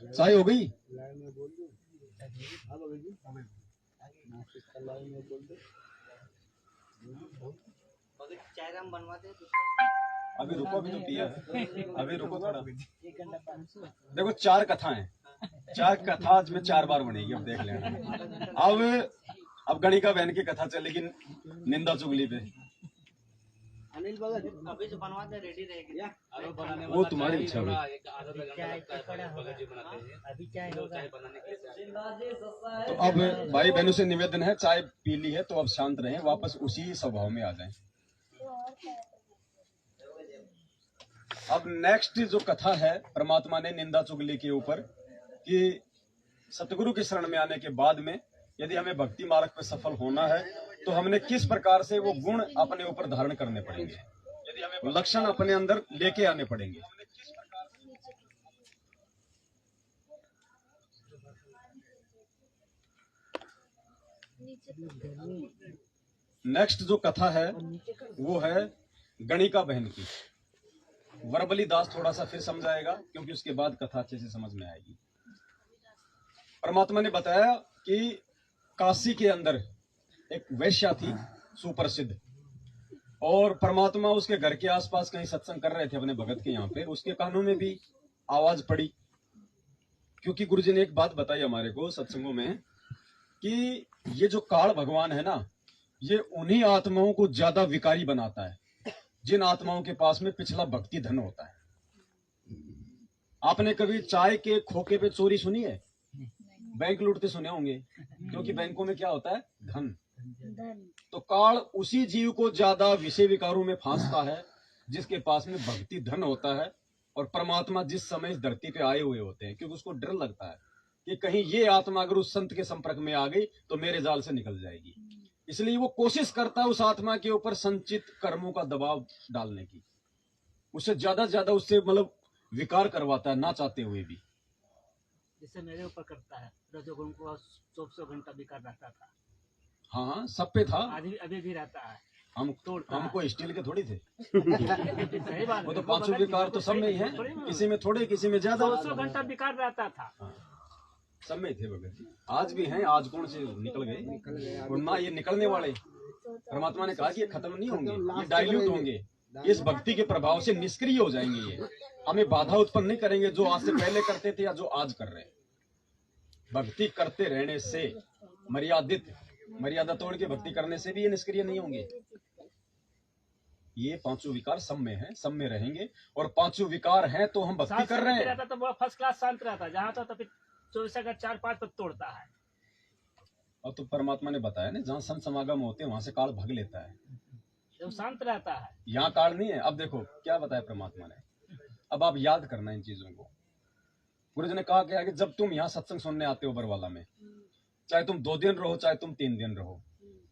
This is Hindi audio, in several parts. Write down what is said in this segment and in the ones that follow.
चाय हो गई? अभी रुको, अभी तो पिया है, अभी रुको थोड़ा। देखो 4 कथा है, 4 कथा आज में 4 बार बनेगी, अब देख लेना। अब गणिका बहन की कथा चलेगी निंदा चुगली पे। अनिल भगत अभी से बनवा दे, रेडी रहेगी। वो तुम्हारी इच्छा है। अभी क्या बनाने के लिए तो अब भाई बहनों से निवेदन है, चाय पी ली है तो अब शांत रहें, वापस उसी स्वभाव में आ जाएं। अब नेक्स्ट जो कथा है, परमात्मा ने निंदा चुगली के ऊपर कि सतगुरु की शरण में आने के बाद में यदि हमें भक्ति मार्ग पर सफल होना है तो हमने किस प्रकार से वो गुण अपने ऊपर धारण करने पड़ेंगे, यदि हमें लक्षण अपने अंदर लेके आने पड़ेंगे। नेक्स्ट जो कथा है वो है गणिका बहन की। वरबली दास थोड़ा सा फिर समझाएगा क्योंकि उसके बाद कथा अच्छे से समझ में आएगी। परमात्मा ने बताया कि काशी के अंदर एक वैश्या थी सुप्रसिद्ध, और परमात्मा उसके घर के आसपास कहीं सत्संग कर रहे थे अपने भगत के यहाँ पे। उसके कानों में भी आवाज पड़ी, क्योंकि गुरुजी ने एक बात बताई हमारे को सत्संगों में कि ये जो काल भगवान है ना, ये उन्हीं आत्माओं को ज्यादा विकारी बनाता है जिन आत्माओं के पास में पिछला भक्ति धन होता है। आपने कभी चाय के खोखे पे चोरी सुनी है? बैंक लूटते सुने होंगे, क्योंकि बैंकों में क्या होता है? धन। तो काल उसी जीव को ज्यादा विषय विकारों में फांसता है जिसके पास में भक्ति धन होता है। और परमात्मा जिस समय इस धरती पे आए हुए होते हैं, क्योंकि उसको डर लगता है कि कहीं ये आत्मा अगर उस संत के संपर्क में आ गई तो मेरे जाल से निकल जाएगी, इसलिए वो कोशिश करता है उस आत्मा के ऊपर संचित कर्मों का दबाव डालने की, उससे ज्यादा उससे मतलब विकार करवाता है ना चाहते हुए भी। जैसे मेरे ऊपर करता है, रजोगुण को 24 घंटा विकार रहता था। हाँ, सब पे था, अभी भी रहता है। हमको स्टील के थोड़ी थे। सही बात, वो तो 5 विकार तो सब में ही है, किसी में थोड़े किसी में ज्यादा। 200 घंटा विकार रहता था। सब में थे भगत जी, आज भी हैं। आज कौन से निकल गए, और ना ये निकलने वाले। परमात्मा ने कहा कि ये खत्म नहीं होंगे, ये डाइल्यूट होंगे, इस भक्ति के प्रभाव से निष्क्रिय हो जाएंगे। ये हमें बाधा उत्पन्न नहीं करेंगे जो आज से पहले करते थे या जो आज कर रहे हैं। भक्ति करते रहने से, मर्यादा तोड़ के भक्ति करने से भी ये निष्क्रिय नहीं होंगे। ये 5 विकार सब में है, सब में रहेंगे, और 5 विकार हैं तो हम भक्ति कर रहे हैं। रहता तो वो फर्स्ट क्लास शांत रहता, जहाँ तो फिर 24 का 4-5 तक तोड़ता है। और तो परमात्मा ने बताया ना, जहाँ संत समागम होते हैं वहां से काल भाग लेता है, जब शांत रहता है। यहाँ काल नहीं है। अब देखो क्या बताया परमात्मा ने, अब आप याद करना इन चीजों को। गुरु जी ने कहा क्या कि जब तुम यहाँ सत्संग सुनने आते हो बरवाला में, चाहे तुम 2 दिन रहो चाहे तुम 3 दिन रहो,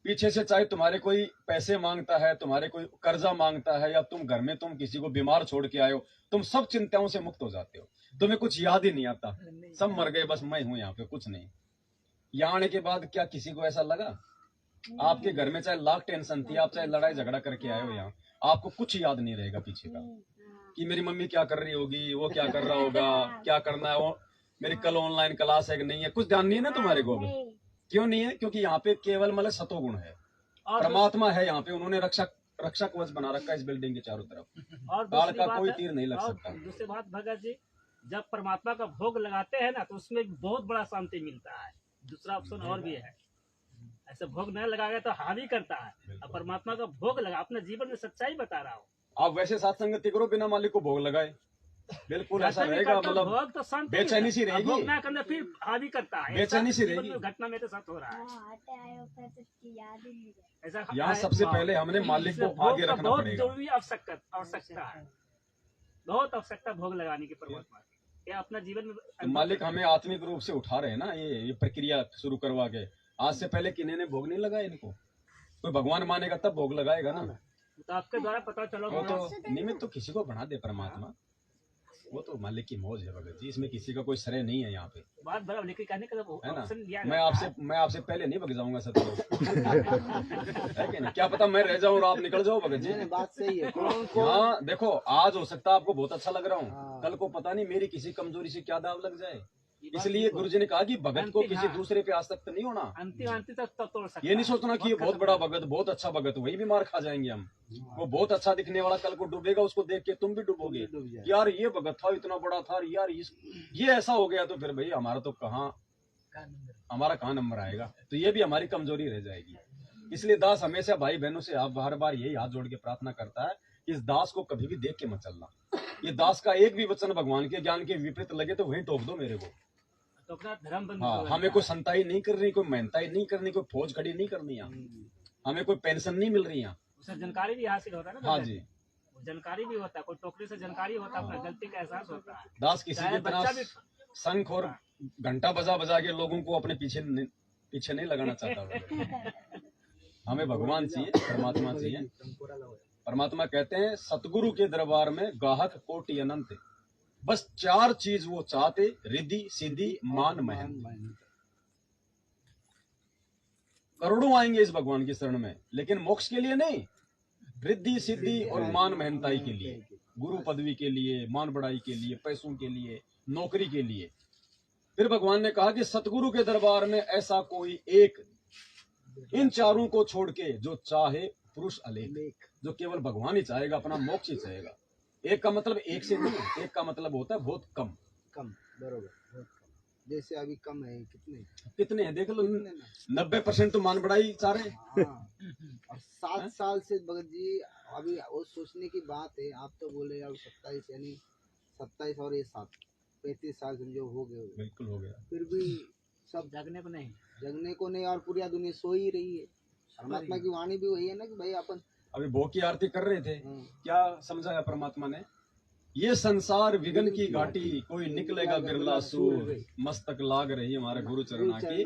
पीछे से चाहे तुम्हारे कोई पैसे मांगता है, तुम्हारे कोई कर्जा मांगता है, या तुम घर में तुम किसी को बीमार छोड़ के आए हो, तुम सब चिंताओं से मुक्त हो जाते हो। तुम्हें कुछ याद ही नहीं आता, सब मर गए, बस मैं हूं यहाँ पे, कुछ नहीं। यहाँ आने के बाद क्या किसी को ऐसा लगा? आपके घर में चाहे लाख टेंशन थी, आप चाहे लड़ाई झगड़ा करके आए हो यहाँ, आपको कुछ याद नहीं रहेगा पीछे का, कि मेरी मम्मी क्या कर रही होगी, वो क्या कर रहा होगा, क्या करना है, वो मेरी कल ऑनलाइन क्लास है कि नहीं है, कुछ ध्यान नहीं है ना तुम्हारे को। क्यों नहीं है? क्योंकि यहाँ पे केवल मतलब सतोगुण है, परमात्मा है यहाँ पे। उन्होंने रक्षा कवच बना रखा है इस बिल्डिंग के चारों तरफ, और काल का कोई तीर नहीं लग सकता। दूसरी बात भगत जी, जब परमात्मा का भोग लगाते हैं ना तो उसमें बहुत बड़ा शांति मिलता है। दूसरा ऑप्शन और भी है, ऐसे भोग नहीं लगाएगा तो हानि करता है। अब परमात्मा का भोग लगा, अपने जीवन में सच्चाई बता रहा हूँ। आप वैसे साथ संगति करो, बिना मालिक को भोग लगाए, बिल्कुल ऐसा रहेगा, मतलब भोग तो शांति, बेचैनी सी रहेगी, भोग ना करने फिर हानि करता है, बेचैनी सी रहेगी। घटना मेरे साथ हो रहा है। ऐसा यहाँ सबसे पहले हमने मालिक को आगे रखना बहुत पड़ेगा। जरूरी आवश्यकता है, बहुत आवश्यकता भोग लगाने की परमात्मा की। ये अपना जीवन में तो मालिक हमें आत्मिक रूप से उठा रहे हैं ना, ये प्रक्रिया शुरू करवा के। आज से पहले किन्हीं ने भोग नहीं लगाया इनको, कोई भगवान मानेगा तब भोग लगाएगा ना। तो आपके द्वारा पता चलो, तो निमित्त तो किसी को बना दे परमात्मा। वो तो मालिक की मौज है भगत जी, इसमें किसी का कोई श्रेय नहीं है यहाँ पे, बात बराबर, लेकिन कहने का है ना। ऑप्शन दिया मैं जाता आपसे पहले नहीं भग जाऊंगा सतलोक है कि नहीं, क्या पता मैं रह जाऊं और आप निकल जाओ भगत जी। बात सही है। कौन हाँ देखो, आज हो सकता है आपको बहुत अच्छा लग रहा हूँ, हाँ। कल को पता नहीं मेरी किसी कमजोरी से क्या दाव लग जाए। ये बात इसलिए बिल्कुल। गुरुजी ने कहा कि भगत को अंतिम, किसी हाँ। दूसरे पे आसक्त नहीं होना। अंतिम तक तब तोड़ सकता ये नहीं है। सोचना कि ये बहुत खत्म बड़ा है। भगत, बहुत अच्छा भगत, वही भी मार खा जाएंगे हम। वो बहुत अच्छा दिखने वाला कल को डूबेगा, उसको देख के तुम भी डूबोगे, डूब जाए। यार ये भगत था इतना बड़ा था, यार ये ऐसा हो गया, तो फिर भाई हमारा तो हमारा कहाँ नंबर आएगा। तो ये भी हमारी कमजोरी रह जाएगी। इसलिए दास हमेशा भाई बहनों से आप बार बार यही हाथ जोड़ के प्रार्थना करता है कि इस दास को कभी भी देख के मत चलना। ये दास का एक भी वचन भगवान के ज्ञान के विपरीत लगे तो वहीं टोक दो मेरे को। तो अपना धर्म बंद हाँ, कर हमें कोई संताई नहीं करनी, कोई मेहनताई नहीं करनी, कोई फौज खड़ी नहीं करनी यहाँ, हमें कोई पेंशन नहीं मिल रही यहाँ। उससे जानकारी भी हासिल होता है ना। हाँ भगत। जी, जानकारी भी होता है, कोई टोकरी से जानकारी होता है, अपना गलती का एहसास होता है। दास किसी चाहे की तरह बच्चा भी शंख और घंटा बजा बजा के लोगों को अपने पीछे नहीं लगाना चाहता वो। हमें भगवान चाहिए, परमात्मा चाहिए। परमात्मा कहते हैं सतगुरु के दरबार में गाहक कोटि अनंत, बस 4 चीज वो चाहते, रिद्धि सिद्धि मान महंत। करोड़ों आएंगे इस भगवान की शरण में, लेकिन मोक्ष के लिए नहीं, रिद्धि सिद्धि और मान महंताई के लिए, गुरु पदवी के लिए, मान बढ़ाई के लिए, पैसों के लिए, नौकरी के लिए। फिर भगवान ने कहा कि सतगुरु के दरबार में ऐसा कोई एक, इन चारों को छोड़ के जो चाहे पुरुष अलेख, जो केवल भगवान ही चाहेगा, अपना मोक्ष ही चाहेगा। एक का मतलब एक से नहीं, एक का मतलब होता है बहुत कम। बरोबर, बहुत कम। जैसे अभी कम है, कितने हैं देख लो, 90% तो मान बढ़ाई चाह रहे हैं। और 7 साल से भगत जी, अभी वो सोचने की बात है, आप तो बोले यार 27, यानी 27 और ये 7, 35 साल समझो हो गए। बिल्कुल हो गया। फिर भी सब जगने को नहीं, और पूरी दुनिया सो ही रही है। परमात्मा की वाणी भी वही है ना कि भाई अपन अभी भोग की आरती कर रहे थे, क्या समझाया परमात्मा ने, ये संसार विघन की घाटी, कोई निकलेगा बिरला सूर, मस्तक लाग रही हमारे गुरु चरणा की।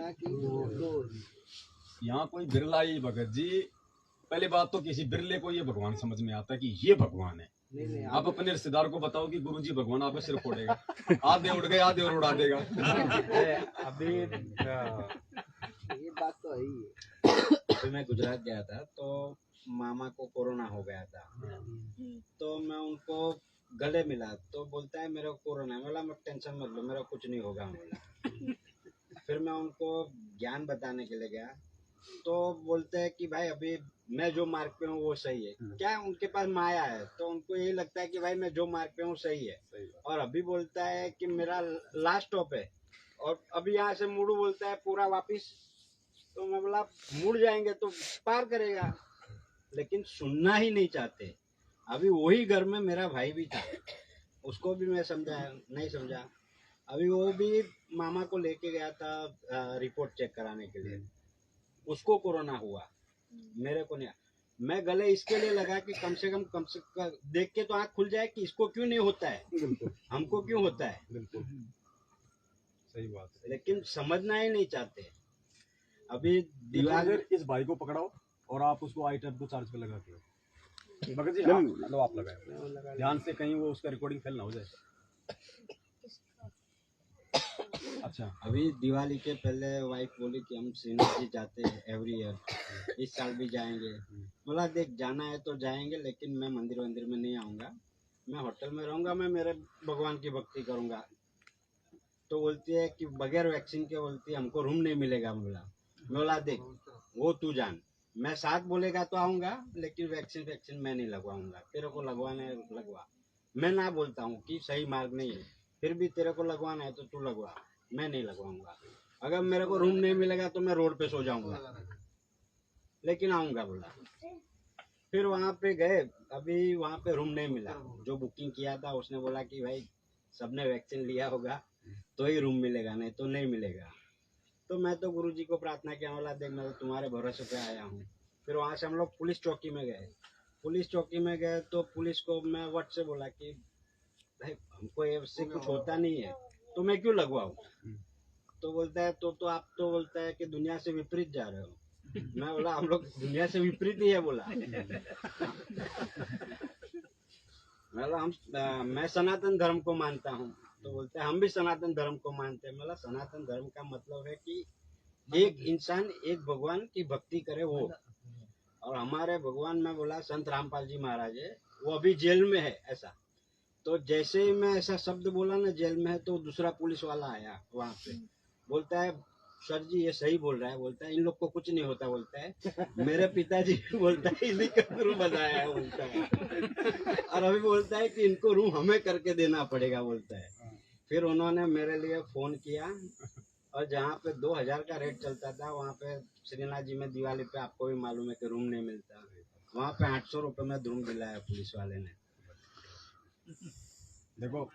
यहाँ कोई बिरला ही भगत जी, पहली बात तो किसी बिरले को ये भगवान समझ में आता है कि ये भगवान है। आप अपने रिश्तेदार को बताओ कि गुरुजी भगवान आपका सिर फोड़ेगा, आधे उड़ गए आधे और उड़ा देगा। अभी ये बात तो है ही है। मैं गुजरात गया था तो मामा को कोरोना हो गया था, तो मैं उनको गले मिला तो बोलता है मेरा कोरोना है। बोला मत टेंशन मत लो, मेरा कुछ नहीं होगा। बोला फिर मैं उनको ज्ञान बताने के लिए गया तो बोलते हैं कि भाई अभी मैं जो मार्ग पे हूँ वो सही है। क्या उनके पास माया है, तो उनको यही लगता है कि भाई मैं जो मार्ग पे हूँ सही है। और अभी बोलता है कि मेरा लास्ट स्टॉप है और अभी यहाँ से मुड़ू, बोलता है पूरा वापिस। तो मैं बोला मुड़ जाएंगे तो पार करेगा, लेकिन सुनना ही नहीं चाहते। अभी वही घर में मेरा भाई भी था, उसको भी मैं समझाया, नहीं समझा। अभी वो भी मामा को लेके गया था रिपोर्ट चेक कराने के लिए, उसको कोरोना हुआ, मेरे को नहीं। मैं गले इसके लिए लगा कि कम से कम देख के तो आँख खुल जाए कि इसको क्यों नहीं होता है, हमको क्यों होता है। बिल्कुल सही बात है, लेकिन समझना ही नहीं चाहते। अभी दीवार, इस भाई को पकड़ाओ और आप उसको आई टैप को चार्ज पे लगा के भगत जी आप लगाए ध्यान से, कहीं वो उसका रिकॉर्डिंग फेल ना हो जाए। अच्छा, अभी दिवाली के पहले वाइफ बोली कि हम श्रीनाथ जी जाते हैं एवरी ईयर, इस साल भी जाएंगे। बोला देख जाना है तो जाएंगे, लेकिन मैं मंदिर में नहीं आऊँगा, मैं होटल में रहूँगा, मैं मेरे भगवान की भक्ति करूँगा। तो बोलती है कि बगैर वैक्सीन के, बोलती है हमको रूम नहीं मिलेगा। बोला देख वो तू जान, मैं साथ बोलेगा तो आऊँगा, लेकिन वैक्सीन मैं नहीं लगवाऊँगा। तेरे को लगवाना है लगवा, मैं ना बोलता हूँ कि सही मार्ग नहीं है, फिर भी तेरे को लगवाना है तो तू लगवा, मैं नहीं लगवाऊंगा। अगर मेरे को रूम नहीं मिलेगा तो मैं रोड पे सो जाऊंगा, लेकिन आऊंगा। बोला फिर वहाँ पे गए, अभी वहाँ पे रूम नहीं मिला। जो बुकिंग किया था उसने बोला कि भाई सबने वैक्सीन लिया होगा तो ही रूम मिलेगा, नहीं तो नहीं मिलेगा। तो मैं तो गुरुजी को प्रार्थना किया, बोला देख मैं तो तुम्हारे भरोसे पे आया हूँ। फिर वहाँ से हम लोग पुलिस चौकी में गए। पुलिस चौकी में गए तो पुलिस को मैं वट से बोला कि भाई हमको इससे कुछ होता नहीं है तो मैं क्यों लगवाऊं। तो बोलता है तो आप तो बोलता है कि दुनिया से विपरीत जा रहे हो। मैं बोला हम लोग दुनिया से विपरीत ही है। बोला मैं सनातन धर्म को मानता हूँ। तो बोलते हैं हम भी सनातन धर्म को मानते हैं। मतलब सनातन धर्म का मतलब है कि एक इंसान एक भगवान की भक्ति करे वो। और हमारे भगवान में बोला संत रामपाल जी महाराज है, वो अभी जेल में है ऐसा। तो जैसे ही मैं ऐसा शब्द बोला ना जेल में है, तो दूसरा पुलिस वाला आया वहाँ पे, बोलता है सर जी ये सही बोल रहा है। बोलता है इन लोग को कुछ नहीं होता। बोलता है मेरे पिताजी बोलता है इन्हीं का रूम बनाया है। बोलता है और अभी बोलता है कि इनको रूम हमें करके देना पड़ेगा। बोलता है फिर उन्होंने मेरे लिए फोन किया और जहाँ पे 2000 का रेट चलता था वहाँ पे श्रीनाथ जी में दिवाली पे आपको भी मालूम है कि रूम नहीं मिलता, वहाँ पे 800 रुपये में रूम दिलाया पुलिस वाले ने। देखो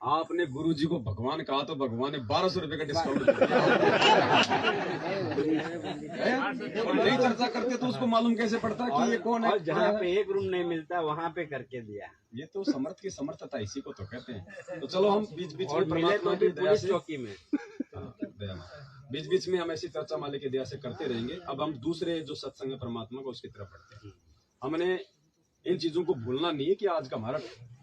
आपने गुरुजी को भगवान कहा तो भगवान ने 1200 रुपए का डिस्काउंट दिया। और नहीं चर्चा करते तो उसको मालूम कैसे पड़ता कि ये कौन है। और जहाँ पे एक रूम नहीं मिलता वहाँ पे करके दिया। ये तो समर्थ की समर्थता इसी को तो कहते हैं। तो चलो हम बीच बीच में मिले तो भी पुलिस चौकी में, बीच बीच में हम ऐसी चर्चा मालिक की दया से करते रहेंगे। अब हम दूसरे जो सत्संग है परमात्मा को उसकी तरफ बढ़ते हैं। हमने इन चीजों को भूलना नहीं है कि आज का हमारा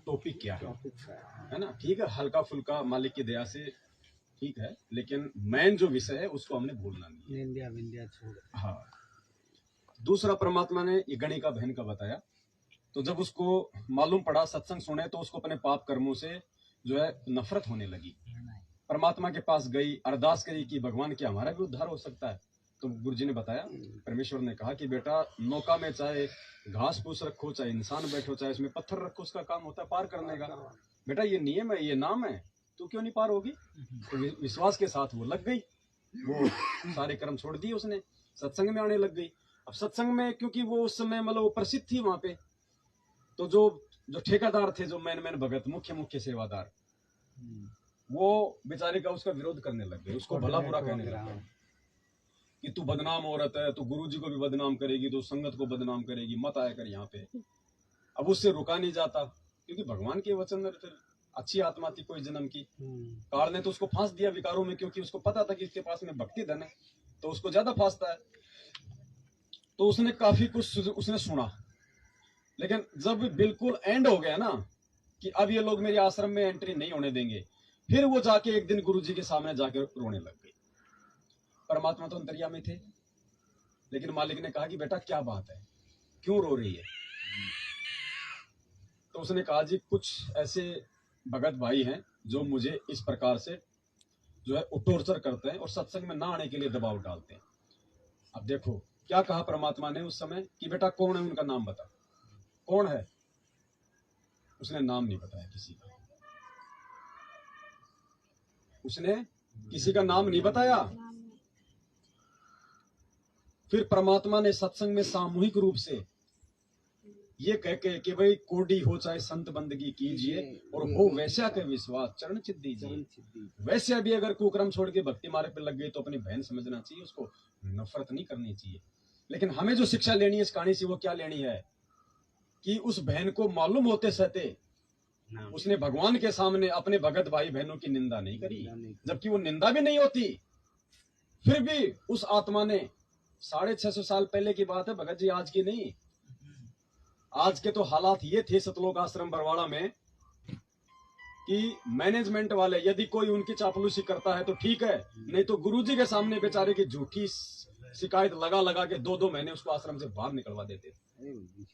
टॉपिक क्या है ना। ठीक है हल्का फुल्का मालिक की दया से ठीक है, लेकिन मेन जो विषय है उसको हमने भूलना नहीं है। हाँ दूसरा परमात्मा ने ये गणिका बहन का बताया। तो जब उसको मालूम पड़ा सत्संग सुने तो उसको अपने पाप कर्मों से जो है नफरत होने लगी। परमात्मा के पास गई, अरदास करी कि भगवान क्या हमारा भी उद्धार हो सकता है। तो गुरुजी ने बताया, परमेश्वर ने कहा कि बेटा नौका में चाहे घास फूस रखो, चाहे इंसान बैठो, चाहे इसमें पत्थर रखो, उसका काम होता है पार करने का। बेटा ये नियम है, ये नाम है, तू क्यों नहीं पार होगी। तो विश्वास के साथ वो लग गई, वो सारे कर्म छोड़ दिए, उसने सत्संग में आने लग गई। अब सत्संग में क्योंकि वो उस समय मतलब वो प्रसिद्ध थी वहां पे, तो जो ठेकेदार थे, जो मैन भगत, मुख्य सेवादार, वो बेचारे का उसका विरोध करने लग गए, उसको भला बुरा कहने लग गए कि तू बदनाम औरत है, तू गुरुजी को भी बदनाम करेगी, तू संगत को बदनाम करेगी, मत आया कर यहाँ पे। अब उससे रुका नहीं जाता क्योंकि भगवान के वचन में फिर अच्छी आत्मा थी कोई जन्म की। काल ने तो उसको फांस दिया विकारों में, क्योंकि उसको पता था कि इसके पास में भक्ति धन है तो उसको ज्यादा फांसता है। तो उसने काफी कुछ उसने सुना, लेकिन जब बिल्कुल एंड हो गया ना कि अब ये लोग मेरे आश्रम में एंट्री नहीं होने देंगे, फिर वो जाके एक दिन गुरुजी के सामने जाके रोने लग गई। परमात्मा तो अंतर्यामी थे, लेकिन मालिक ने कहा कि बेटा क्या बात है, क्यों रो रही है। तो उसने कहा जी कुछ ऐसे भगत भाई हैं जो मुझे इस प्रकार से जो है टॉर्चर करते हैं और सत्संग में ना आने के लिए दबाव डालते हैं। अब देखो क्या कहा परमात्मा ने उस समय कि बेटा कौन है, उनका नाम बता, कौन है। उसने नाम नहीं बताया किसी का, उसने किसी का नाम नहीं बताया। फिर परमात्मा ने सत्संग में सामूहिक रूप से ये कह के कि भाई कोडी हो चाहे संत बंदगी कीजिए और हो वैश्या के विश्वास चरण चित दीजिए। वैश्या भी अगर कुकर्म छोड़ के भक्ति मार्ग पे लग गई तो अपनी बहन समझना चाहिए, उसको नफरत नहीं करनी चाहिए। लेकिन हमें जो शिक्षा लेनी है इस कहानी से वो क्या लेनी है कि उस बहन को मालूम होते सहते उसने भगवान के सामने अपने भगत भाई बहनों की निंदा नहीं करी, जबकि वो निंदा भी नहीं होती। फिर भी उस आत्मा ने 650 साल पहले की बात है भगत जी, आज की नहीं। आज के तो हालात ये थे सतलोक आश्रम बरवाड़ा में कि मैनेजमेंट वाले यदि कोई उनकी चापलूसी करता है तो ठीक है, नहीं तो गुरुजी के सामने बेचारे की झूठी शिकायत लगा के 2-2 महीने उसको आश्रम से बाहर निकलवा देते थे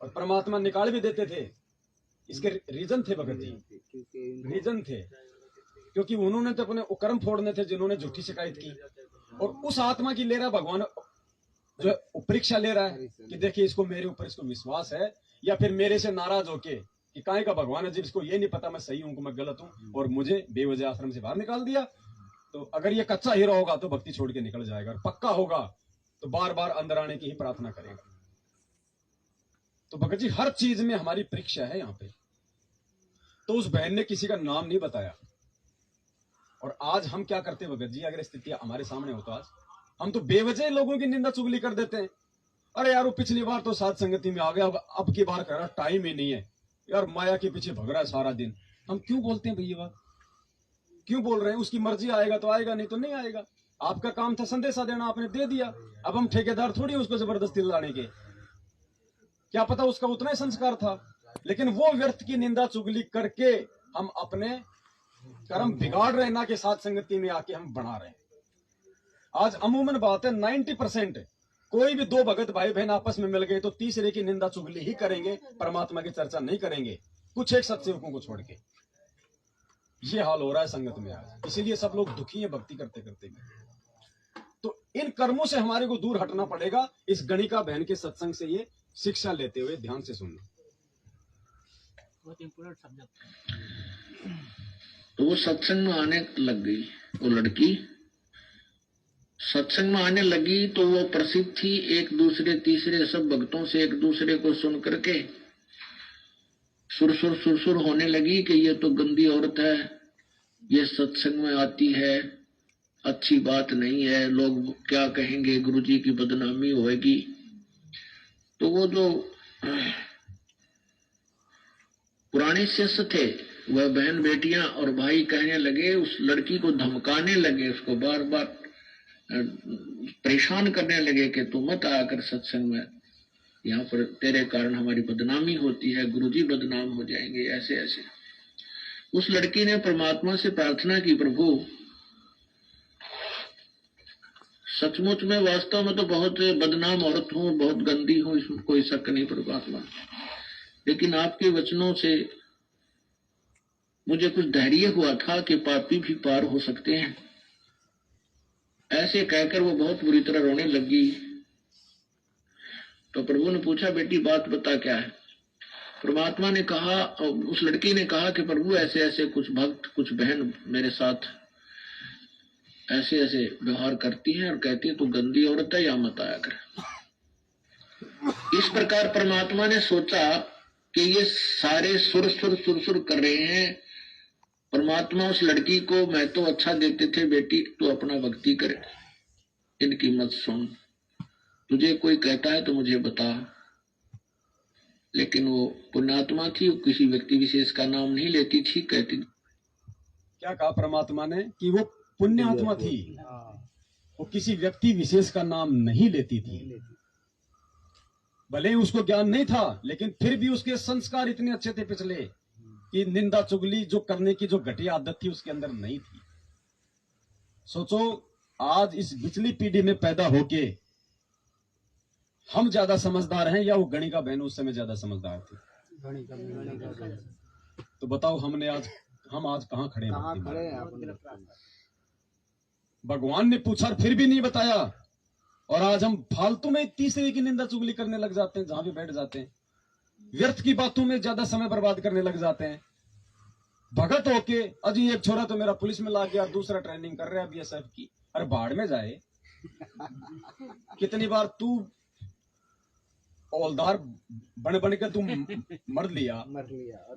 और परमात्मा निकाल भी देते थे। इसके रीजन थे भगत जी, रीजन थे क्योंकि उन्होंने तो अपने कर्म फोड़ने थे जिन्होंने झूठी शिकायत की। और उस आत्मा की ले रहा भगवान जो परीक्षा ले रहा है कि देखिए इसको मेरे ऊपर इसको विश्वास है या फिर मेरे से नाराज होके कि काहे का भगवान है जब इसको ये नहीं पता मैं सही हूं मैं गलत हूं और मुझे बेवजह आश्रम से बाहर निकाल दिया। तो अगर ये कच्चा हीरा होगा तो भक्ति छोड़ के निकल जाएगा, और पक्का होगा तो बार बार अंदर आने की ही प्रार्थना करेगा। तो भगत जी हर चीज में हमारी परीक्षा है यहाँ पे। तो उस बहन ने किसी का नाम नहीं बताया। और आज हम क्या करते हैं भगत जी, अगर स्थिति हमारे सामने हो तो आज हम तो बेवजह लोगों की निंदा चुगली कर देते हैं। अरे यार वो पिछली बार तो साथ संगति में आ गया, अब की बार कर रहा टाइम ही नहीं है यार, माया के पीछे भग रहा है सारा दिन। हम क्यों बोलते हैं भैया, बात क्यों बोल रहे हैं? उसकी मर्जी आएगा तो आएगा, नहीं तो नहीं आएगा। आपका काम था संदेशा देना, आपने दे दिया। अब हम ठेकेदार थोड़ी उसको जबरदस्ती लाने के, क्या पता उसका उतना ही संस्कार था। लेकिन वो व्यर्थ की निंदा चुगली करके हम अपने कर्म बिगाड़ रहे, ना कि साथ संगति में आके हम बना रहे हैं। आज अमूमन बात है 90% कोई भी दो भगत भाई बहन आपस में मिल गए तो तीसरे की निंदा चुगली ही करेंगे, परमात्मा की चर्चा नहीं करेंगे, कुछ एक सत्सेवकों को छोड़ के। ये हाल हो रहा है संगत में आज, इसीलिए सब लोग दुखी हैं भक्ति करते करते भी। तो इन कर्मों से हमारे को दूर हटना पड़ेगा। इस गणिका बहन के सत्संग से ये शिक्षा लेते हुए ध्यान से सुनना। बहुत इम्पोर्टेंट सब्जेक्ट है। तो वो सत्संग में आने लग गई, वो लड़की सत्संग में आने लगी तो वो प्रसिद्ध थी, एक दूसरे तीसरे सब भक्तों से एक दूसरे को सुन करके सुरसुर होने लगी कि ये तो गंदी औरत है, ये सत्संग में आती है, अच्छी बात नहीं है, लोग क्या कहेंगे, गुरुजी की बदनामी होगी। तो वो जो पुराने शिष्य थे वह बहन बेटियां और भाई कहने लगे, उस लड़की को धमकाने लगे, उसको बार बार परेशान करने लगे कि तू मत आकर सत्संग में, यहाँ पर तेरे कारण हमारी बदनामी होती है, गुरुजी बदनाम हो जाएंगे, ऐसे ऐसे। उस लड़की ने परमात्मा से प्रार्थना की, प्रभु सचमुच में वास्तव में तो बहुत बदनाम औरत हूँ, बहुत गंदी हूँ, इसमें कोई शक नहीं परमात्मा, लेकिन आपके वचनों से मुझे कुछ धैर्य हुआ था कि पापी भी पार हो सकते हैं। ऐसे कहकर वो बहुत बुरी तरह रोने लगी। तो प्रभु ने पूछा, बेटी बात बता क्या है। परमात्मा ने कहा, उस लड़की ने कहा कि प्रभु ऐसे ऐसे कुछ भक्त कुछ बहन मेरे साथ ऐसे ऐसे व्यवहार करती हैं और कहती है तू गंदी औरत है, या मत आया कर। इस प्रकार परमात्मा ने सोचा कि ये सारे सुर कर रहे हैं। परमात्मा उस लड़की को मैं तो अच्छा देते थे, बेटी तू अपना भक्ति करे, इनकी मत सुन, तुझे कोई कहता है तो मुझे बता। लेकिन वो पुण्यात्मा थी, वो किसी व्यक्ति विशेष का नाम नहीं लेती थी, कहती। क्या कहा परमात्मा ने कि वो पुण्यात्मा थी, वो किसी व्यक्ति विशेष का नाम नहीं लेती थी। भले ही उसको ज्ञान नहीं था, लेकिन फिर भी उसके संस्कार इतने अच्छे थे पिछले कि निंदा चुगली जो करने की जो घटिया आदत थी उसके अंदर नहीं थी। सोचो आज इस पिछली पीढ़ी में पैदा होके हम ज्यादा समझदार हैं या वो गणिका बहन उस समय ज्यादा समझदार थी? तो बताओ हम आज कहाँ खड़े हैं? भगवान ने पूछा और फिर भी नहीं बताया, और आज हम फालतू में तीसरे की निंदा चुगली करने लग जाते हैं, जहां भी बैठ जाते हैं, व्यर्थ की बातों में ज्यादा समय बर्बाद करने लग जाते हैं। भगत होके अजी एक छोरा तो मेरा पुलिस में ला गया, दूसरा ट्रेनिंग कर रहा है बीएसएफ की, अरे बाढ़ में जाए। कितनी बार तू हौलदार बन बन के तू मर लिया और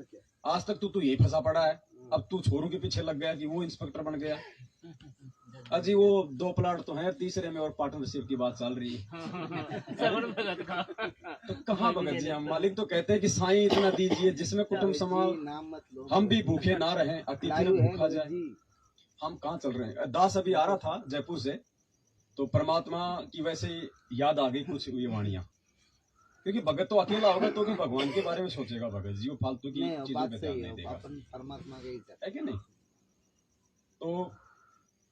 क्या, आज तक तू यही फंसा पड़ा है। अब तू छोरों के पीछे लग गया कि वो इंस्पेक्टर बन गया। अजी वो 2 प्लाट तो है, तीसरे में और पार्टनरशिप की बात चल रही है। तो कहाँ भगत जी, हम मालिक तो कहते हैं कि साईं इतना दीजिए जिसमें कुटुंब समाज हम भी भूखे ना रहें, अतिथि न भूखा जाए। हम कहाँ चल रहे हैं? दास अभी आ रहा था जयपुर से, तो परमात्मा की वैसे याद आ गई कुछ ये वाणियां, क्योंकि भगत तो अकेला होगा तो भी भगवान के बारे में सोचेगा भगत जी, वो फालतू की चीजों पे ध्यान नहीं देगा, परमात्मा के है कि नहीं। तो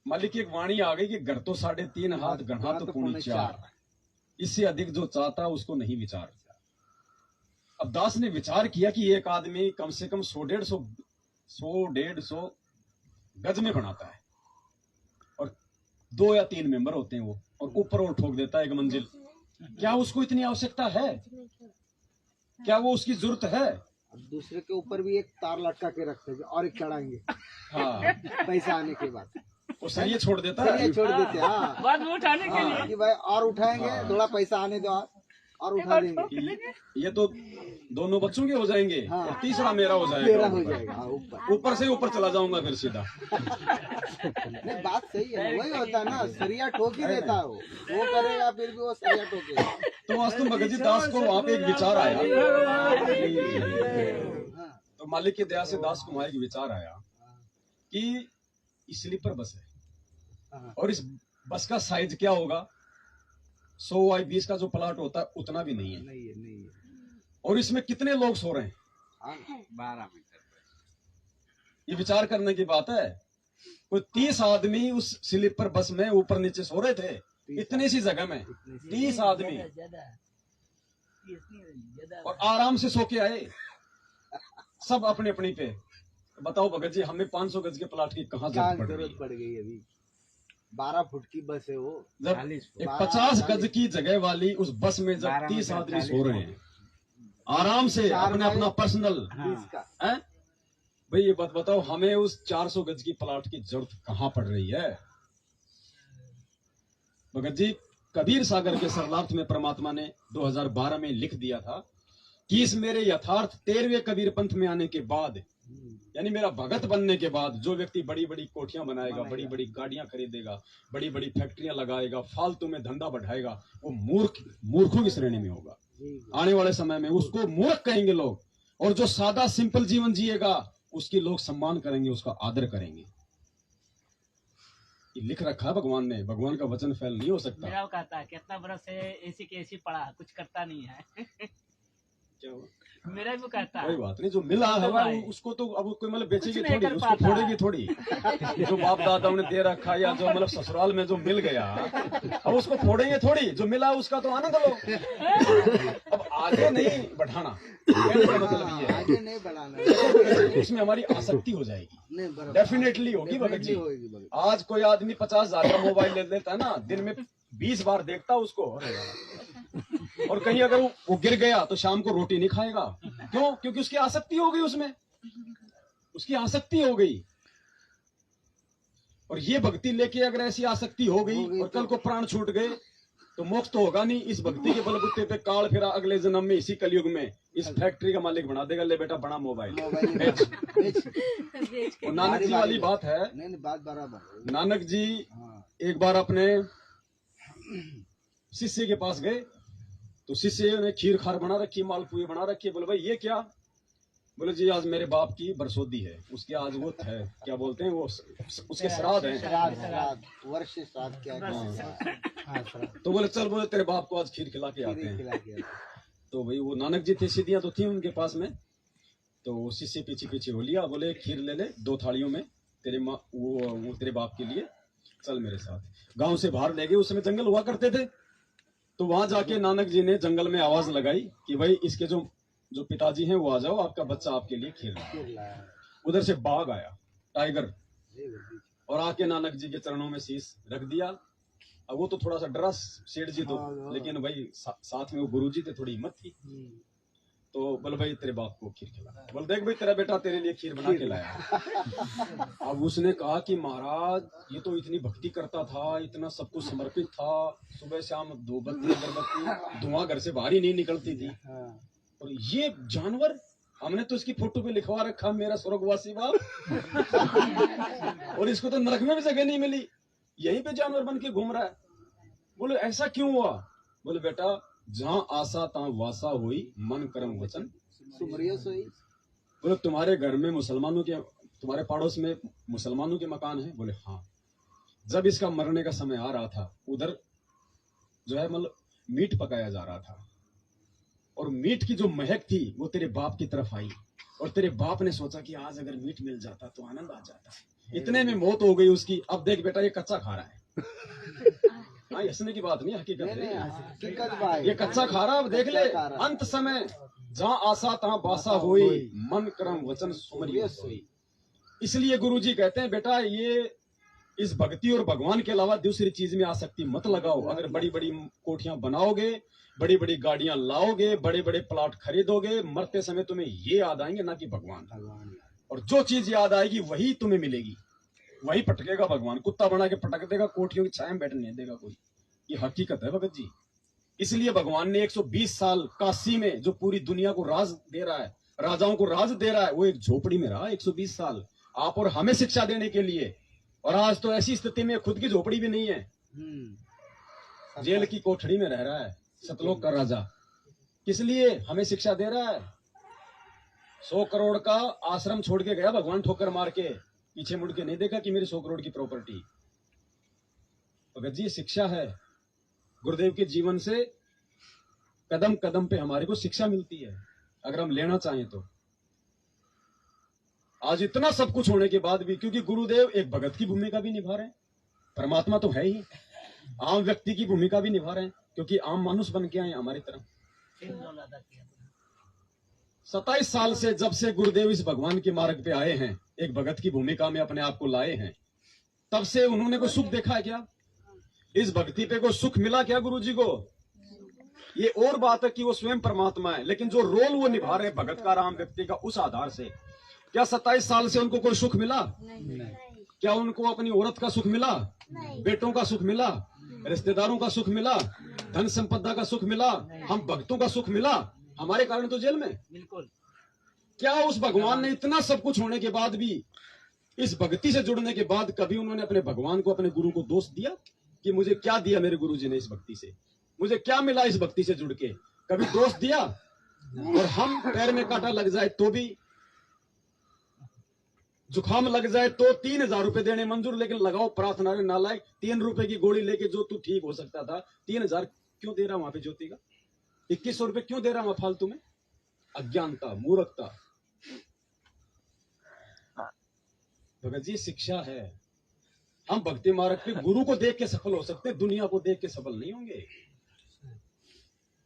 मालिक की एक वाणी आ गई कि घर तो 3.5 हाथ गढ़ा तो पूरी 4, इससे अधिक जो चाहता उसको नहीं विचार। अब दास ने विचार किया कि एक आदमी कम से कम 100-150 गज में बनाता है और 2 या 3 मेंबर होते हैं वो, और ऊपर और ठोक देता है 1 मंजिल। क्या उसको इतनी आवश्यकता है? क्या वो उसकी जरूरत है? दूसरे के ऊपर भी एक तार लटका के रखते हैं और एक चढ़ाएंगे। हाँ, पैसा आने के बाद वो सरिये छोड़ देता है, सरिया छोड़ देते हैं। हाँ, बाद में उठाने के लिए कि भाई और उठाएंगे, थोड़ा पैसा आने दो और उठा देंगे। ये तो दोनों बच्चों के हो जाएंगे, हाँ, और तीसरा मेरा हो मेरा हो जाएगा। जाएगा। हाँ, ऊपर से ऊपर चला जाऊंगा फिर सीधा। नहीं, बात सही है, वही होता है ना, सरिया ठोक ही देता है वो करेगा फिर भी वो सरिया ठोकेगा। तो वास्तव भगत जी दास को वहां पे एक विचार आया, तो मालिक की दया से दास को वहां एक विचार आया कि स्लीपर बस है, और इस बस का साइज क्या होगा, 100 बाई 20 का जो प्लाट होता है उतना भी नहीं है, नहीं है। और इसमें कितने लोग सो रहे हैं, हाँ, 12 मीटर। ये विचार करने की बात है। कोई 30 आदमी उस स्लीपर बस में ऊपर नीचे सो रहे थे, इतनी सी जगह में 30 आदमी, और आराम से सो के आए सब अपने अपनी पे। बताओ भगत जी, हमें 500 गज के प्लाट की कहाँ जरूरत पड़ रही जरूरत है? पड़ गई अभी। 12 फुट की बस है वो। जब 40 एक 12 50 गज 40 की जगह वाली उस बस में जब 12 30 मीटर आदमी 40 सो रहे हैं आराम से, 4 अपने बाई अपना पर्सनल, हाँ। 20 का। हैं? भाई ये बात बताओ, हमें उस 400 गज की प्लाट की जरूरत कहाँ पड़ रही है? भगत जी, कबीर सागर के सरलार्थ में परमात्मा ने 2012 में लिख दिया था कि इस मेरे यथार्थ 13वें कबीर पंथ में आने के बाद, यानी मेरा भगत बनने के बाद, जो व्यक्ति बड़ी बड़ी कोठियां बनाएगा, बड़ी बड़ी गाड़ियां खरीदेगा, बड़ी बड़ी फैक्ट्रियां लगाएगा, फालतू में धंधा बढ़ाएगा, वो मूर्खों की श्रेणी में होगा। आने वाले समय में उसको मूर्ख कहेंगे लोग, और जो सादा सिंपल जीवन जिएगा उसकी लोग सम्मान करेंगे, उसका आदर करेंगे। ये लिख रखा है भगवान ने, भगवान का वचन फैल नहीं हो सकता। मेरा वो कहता है कितना बरस से एसी के एसी पड़ा, कुछ करता नहीं है। क्या हुआ? मेरा भी वो कहता कोई है। बात नहीं, जो मिला तो है भाई, उसको तो अब कोई मतलब बेचेगी कुछ नहीं थोड़ी, कर उसको पाता फोड़ेगी है। थोड़ी। जो बाप दादाओं ने दे रखा या जो मतलब ससुराल में जो मिल गया, अब उसको फोड़ेंगे थोड़ी, जो मिला उसका तो आनंद लो। अब आगे नहीं बढ़ाना, कहने का मतलब ये है आगे नहीं बढ़ाना। उसमें हमारी आसक्ति हो जाएगी, नहीं बराबर। डेफिनेटली होगी भगत जी। होगी भगत। आज कोई आदमी 50,000 का मोबाइल ले लेता है ना, दिन में 20 बार देखता उसको, अरे यार। और कहीं अगर वो गिर गया तो शाम को रोटी नहीं खाएगा। क्यों? क्योंकि उसकी आसक्ति हो गई, उसमें उसकी आसक्ति हो गई। और ये भक्ति लेके अगर ऐसी आसक्ति हो गई और कल को प्राण छूट गए तो मोक्ष तो होगा नहीं। इस भक्ति के बलबूते पे काल फिरा अगले जन्म में इसी कलयुग में इस फैक्ट्री का मालिक बना देगा। ले बेटा बड़ा मोबाइल मोबाइल बेच। बेच। और नानक जी वाली बात है, नहीं बात बराबर है। नानक जी हाँ। एक बार अपने शिष्य के पास गए तो शिष्य ने खीर खार बना रखी, मालपुए बना रखी। बोले भाई ये क्या? बोले जी आज मेरे बाप की बरसोदी है, उसके आज वो है, क्या बोलते हैं वो, उसके श्राद्ध हैं। श्राद्ध वर्ष श्राद्ध क्या है? हाँ श्राद्ध। तो बोले चल, बोले तेरे बाप को आज खीर खिला के आते हैं। खिला के तो भाई वो नानक जी थे, सीधियां तो थी उनके पास में, तो वो शिष्य पीछे पीछे हो लिया। बोले खीर ले ले 2 थालियों में, तेरे माँ वो तेरे बाप के लिए, चल मेरे साथ। गांव से बाहर ले गए, उस समय जंगल हुआ करते थे। तो वहां जाके नानक जी ने जंगल में आवाज लगाई कि भाई इसके जो पिताजी हैं वो आ जाओ, आपका बच्चा आपके लिए खीर लाया। उधर से बाघ आया, टाइगर, और आके नानक जी के चरणों में शीश रख दिया। अब वो तो थोड़ा सा डरा सेठ जी तो, लेकिन भाई साथ में वो गुरुजी थे, थोड़ी हिम्मत थी। तो बोले भाई तेरे बाप को खीर खिला। बोले देख भाई तेरा बेटा तेरे लिए खीर बना के लाया। अब उसने कहा कि महाराज ये तो इतनी भक्ति करता था, इतना सब कुछ समर्पित था, सुबह शाम धूपबत्ती अगरबत्ती, धुआं घर से बाहर ही नहीं निकलती थी। और ये जानवर, हमने तो इसकी फोटो पे लिखवा रखा मेरा स्वर्गवासी बाप, और इसको तो नरक में भी जगह नहीं मिली, यहीं पे जानवर बन के घूम रहा है। बोले ऐसा क्यों हुआ? बोले बेटा जहां आशा तहां वासा हुई, मन कर्म वचन सुमरियो सोई। बोले तुम्हारे घर में मुसलमानों के, तुम्हारे पड़ोस में मुसलमानों के मकान है? बोले हाँ। जब इसका मरने का समय आ रहा था, उधर जो है मतलब मीट पकाया जा रहा था, और मीट की जो महक थी वो तेरे बाप की तरफ आई, और तेरे बाप ने सोचा कि आज अगर मीट मिल जाता तो आनंद आ जाता। इतने में मौत हो गई उसकी। अब देख बेटा ये कच्चा खा रहा है। हाँ हंसने की बात नहीं, हकीकत है। ये कच्चा खा रहा है, देख ले। अंत समय जहाँ आशा तहाँ बासा हुई, मन कर्म वचन सुमरियो सोई। इसलिए गुरुजी कहते हैं बेटा ये इस भक्ति और भगवान के अलावा दूसरी चीज में आसक्ति मत लगाओ। अगर बड़ी बड़ी कोठियां बनाओगे, बड़ी बड़ी गाड़ियां लाओगे, बड़े बड़े प्लॉट खरीदोगे, मरते समय तुम्हें ये याद आएंगे ना कि भगवान। और जो चीज याद आएगी वही तुम्हें मिलेगी, वही पटकेगा भगवान। कुत्ता बना के पटक देगा, कोठियों की छाया में बैठने नहीं देगा कोई। ये हकीकत है भगत जी। इसलिए भगवान ने 120 साल काशी में जो पूरी दुनिया को राज दे रहा है, राजाओं को राज दे रहा है, वो एक झोपड़ी में रहा 120 साल आप और हमें शिक्षा देने के लिए। और आज तो ऐसी स्थिति में खुद की झोपड़ी भी नहीं है, जेल की कोठड़ी में रह रहा है सतलोक का राजा। किस लिए? हमें शिक्षा दे रहा है। 100 करोड़ का आश्रम छोड़ के गया भगवान, ठोकर मार के, पीछे मुड़ के नहीं देखा कि मेरी 100 करोड़ की प्रॉपर्टी। भगत जी शिक्षा है, गुरुदेव के जीवन से कदम कदम पे हमारे को शिक्षा मिलती है, अगर हम लेना चाहें तो। आज इतना सब कुछ होने के बाद भी, क्योंकि गुरुदेव एक भगत की भूमिका भी निभा रहे हैं, परमात्मा तो है ही, आम व्यक्ति की भूमिका भी निभा रहे हैं, क्योंकि आम मानुष बन के आए हमारी तरफ। 27 साल से जब से गुरुदेव इस भगवान के मार्ग पे आए हैं, एक भगत की भूमिका में अपने आप को लाए हैं, तब से उन्होंने कोई सुख देखा है क्या? इस भक्ति पे कोई सुख मिला क्या गुरु जी को? ये और बात है कि वो स्वयं परमात्मा है, लेकिन जो रोल वो निभा रहे हैं भगत का, राम व्यक्ति का, उस आधार से क्या 27 साल से उनको कोई सुख मिला? नहीं। क्या उनको अपनी औरत का सुख मिला? नहीं। बेटों का सुख मिला? रिश्तेदारों का सुख मिला? धन संपदा का सुख मिला? हम भक्तों का सुख मिला? हमारे कारण तो जेल में। बिल्कुल। क्या उस भगवान ने इतना सब कुछ होने के बाद भी, इस भक्ति से जुड़ने के बाद, कभी उन्होंने अपने भगवान को, अपने गुरु को दोष दिया कि मुझे क्या दिया मेरे गुरु जी ने इस भक्ति से, मुझे क्या मिला इस भक्ति से जुड़ के? कभी दोष दिया? और हम पैर में कांटा लग जाए तो भी, जुकाम लग जाए तो 3000 रुपए देने मंजूर, लेकिन लगाओ प्रार्थना रे नालायक, 3 रुपए की गोली लेके जो तू ठीक हो सकता था, 3000 क्यों दे रहा वहां पे ज्योति का? 2100 रुपए क्यों दे रहा वहां फालतू में? अज्ञानता, मूर्खता। भगत जी शिक्षा है। हम भक्ति मार्ग पे गुरु को देख के सफल हो सकते हैं, दुनिया को देख के सफल नहीं होंगे।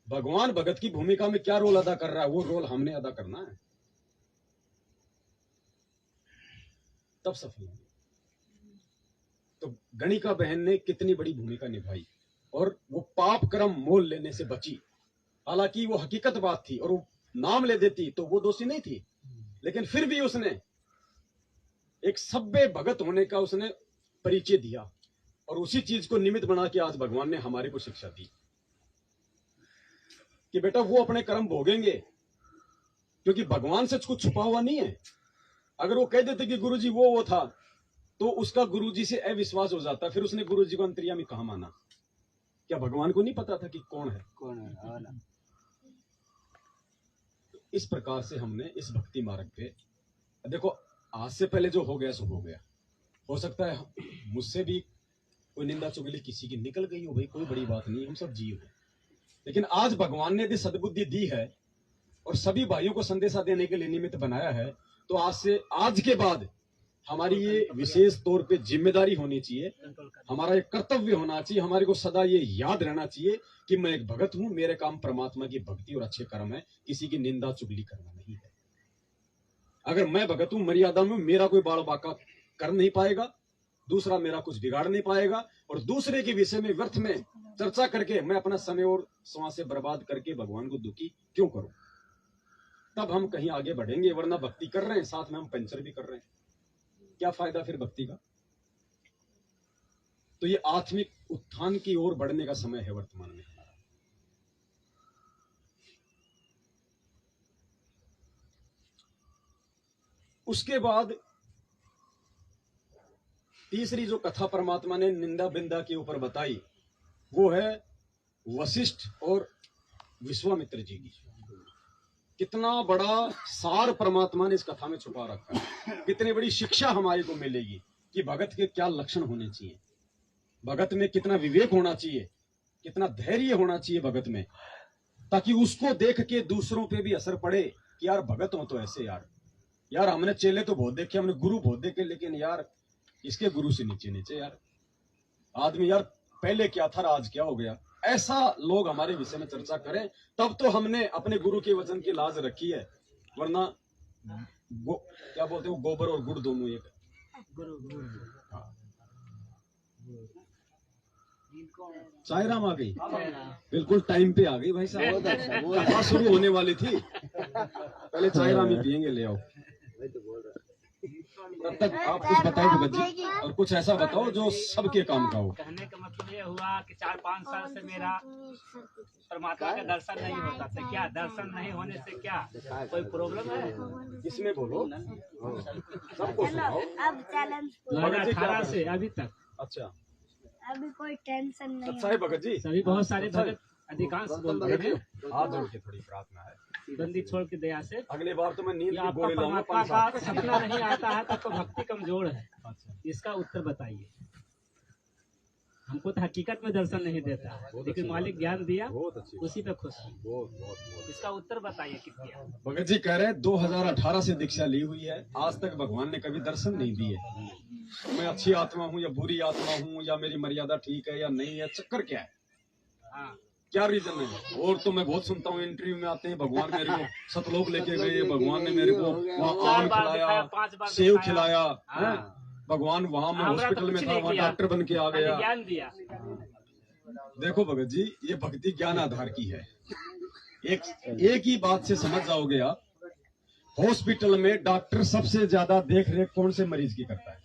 भगवान भगत की भूमिका में क्या रोल अदा कर रहा है, वो रोल हमने अदा करना है, तब सफल होंगे। तो गणिका बहन ने कितनी बड़ी भूमिका निभाई, और वो पाप कर्म मोल लेने से बची। हालांकि वो हकीकत बात थी, और वो नाम ले देती तो वो दोषी नहीं थी, लेकिन फिर भी उसने एक सभ्य भगत होने का उसने परिचय दिया, और उसी चीज को निमित्त बना के आज भगवान ने हमारे को शिक्षा दी कि बेटा वो अपने कर्म भोगेंगे, क्योंकि भगवान से कुछ छुपा हुआ नहीं है। अगर वो कह देते कि गुरुजी वो था, तो उसका गुरुजी से अविश्वास हो जाता, फिर उसने गुरुजी को अंतर्यामी कहाँ माना? क्या भगवान को नहीं पता था कि कौन है? इस प्रकार से हमने इस भक्ति मार्ग पे, देखो आज से पहले जो हो गया सो हो गया, हो सकता है मुझसे भी कोई निंदा चुगली किसी की निकल गई हो, भाई कोई बड़ी बात नहीं, हम सब जीव हैं। लेकिन आज भगवान ने यदि सद्बुद्धि दी है और सभी भाइयों को संदेशा देने के लिए निमित्त बनाया है, तो आज के बाद हमारी ये विशेष तौर पे जिम्मेदारी होनी चाहिए, हमारा एक कर्तव्य होना चाहिए, हमारे को सदा ये याद रहना चाहिए कि मैं एक भगत हूं, मेरे काम परमात्मा की भक्ति और अच्छे कर्म है, किसी की निंदा चुगली करना नहीं है। अगर मैं भगत हूं, मर्यादा में, मेरा कोई बाल बाका कर नहीं पाएगा, दूसरा मेरा कुछ बिगाड़ नहीं पाएगा, और दूसरे के विषय में व्यर्थ में चर्चा करके मैं अपना समय और श्वास से बर्बाद करके भगवान को दुखी क्यों करूं? तब हम कहीं आगे बढ़ेंगे, वरना भक्ति कर रहे हैं साथ में हम पंचर भी कर रहे हैं, क्या फायदा फिर भक्ति का? तो ये आत्मिक उत्थान की ओर बढ़ने का समय है वर्तमान में हमारा। उसके बाद तीसरी जो कथा परमात्मा ने निंदा बिंदा के ऊपर बताई, वो है वशिष्ठ और विश्वामित्र जी की। कितना बड़ा सार परमात्मा ने इस कथा में छुपा रखा है, कितनी बड़ी शिक्षा हमारे को मिलेगी कि भगत के क्या लक्षण होने चाहिए, भगत में कितना विवेक होना चाहिए, कितना धैर्य होना चाहिए भगत में, ताकि उसको देख के दूसरों पे भी असर पड़े कि यार भगत हो तो ऐसे, यार हमने चेले तो बहुत देखे, हमने गुरु बहुत देखे, लेकिन यार इसके गुरु से नीचे नीचे यार आदमी, यार पहले क्या था आज क्या हो गया। ऐसा लोग हमारे विषय में चर्चा करें, तब तो हमने अपने गुरु के वचन की लाज रखी है, वरना क्या बोलते हैं, गोबर और गुड़ दोनों एक है। चाय राम आ गई, बिल्कुल टाइम पे आ गई भाई साहब, कथा शुरू होने वाली थी, पहले चाय राम ही पियेंगे, ले आओ। तब तक आप कुछ बताओ भगत जी, और कुछ ऐसा बताओ जो सबके काम का हो। कहने का मतलब ये हुआ कि 4-5 साल से मेरा परमात्मा का दर्शन नहीं होता था। क्या दर्शन नहीं होने से क्या कोई प्रॉब्लम है? इसमें बोलो, सबको सुनाओ। अब चैलेंज 2018 से अभी तक। अच्छा, अभी कोई टेंशन नहीं अच्छा है भगत जी, सभी बहुत सारे भगत अधिकांश बोल रहे हैं, हाथ जोड़ के थोड़ी प्रार्थना है, बंदी छोड़ के दया से। अगली बार तो मैं नींद की आपका गोली लाऊंगा परमात्मा 5 का सपना नहीं आता है तब तो भक्ति कमजोर है। अच्छा, इसका उत्तर बताइए। हमको तो हकीकत में दर्शन नहीं देता है, लेकिन मालिक ज्ञान दिया, बहुत अच्छी उसी पे खुश हूँ। बहुत इसका उत्तर बताइए कितना। भगत जी कह रहे हैं 2018 से दीक्षा ली हुई है, आज तक भगवान ने कभी दर्शन नहीं दिए। मैं अच्छी आत्मा हूँ या बुरी आत्मा हूँ, या मेरी मर्यादा ठीक है या नहीं है, चक्कर क्या है, हाँ, क्या रीजन है? और तो मैं बहुत सुनता हूँ, इंटरव्यू में आते हैं, भगवान मेरे को सतलोक लेके गए, भगवान ने मेरे को वहाँ 4 आम बार खिलाया, दिखाया, 5 बार सेव दिखाया। खिलाया, हाँ। हैं? भगवान वहाँ मैं हमरा तो हॉस्पिटल में कुछ था, नहीं वहाँ किया। डॉक्टर बन के आ खाली गया। ज्ञान दिया। देखो भगत जी, ये भक्ति ज्ञान आधार की है। एक ही बात से समझ जाओगे आप, हॉस्पिटल में डॉक्टर सबसे ज्यादा देख रेख कौन से मरीज की करता है?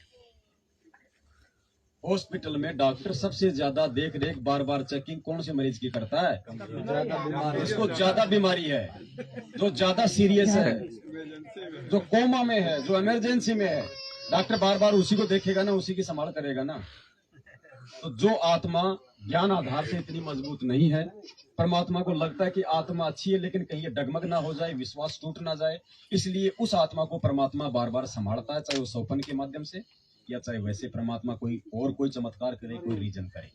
हॉस्पिटल में डॉक्टर सबसे ज्यादा देख रेख, बार बार चेकिंग कौन से मरीज की करता है? जिसको ज्यादा बीमारी है, जो ज्यादा सीरियस है, जो कोमा में है, जो इमरजेंसी में है, डॉक्टर बार बार उसी को देखेगा ना, उसी की संभाल करेगा ना। तो जो आत्मा ज्ञान आधार से इतनी मजबूत नहीं है, परमात्मा को लगता है कि आत्मा अच्छी है, लेकिन कहीं ये डगमग ना हो जाए, विश्वास टूट ना जाए, इसलिए उस आत्मा को परमात्मा बार बार संभालता है, चाहे वो सौपन के माध्यम से या चाहे वैसे परमात्मा कोई चमत्कार करे, कोई रीजन करे।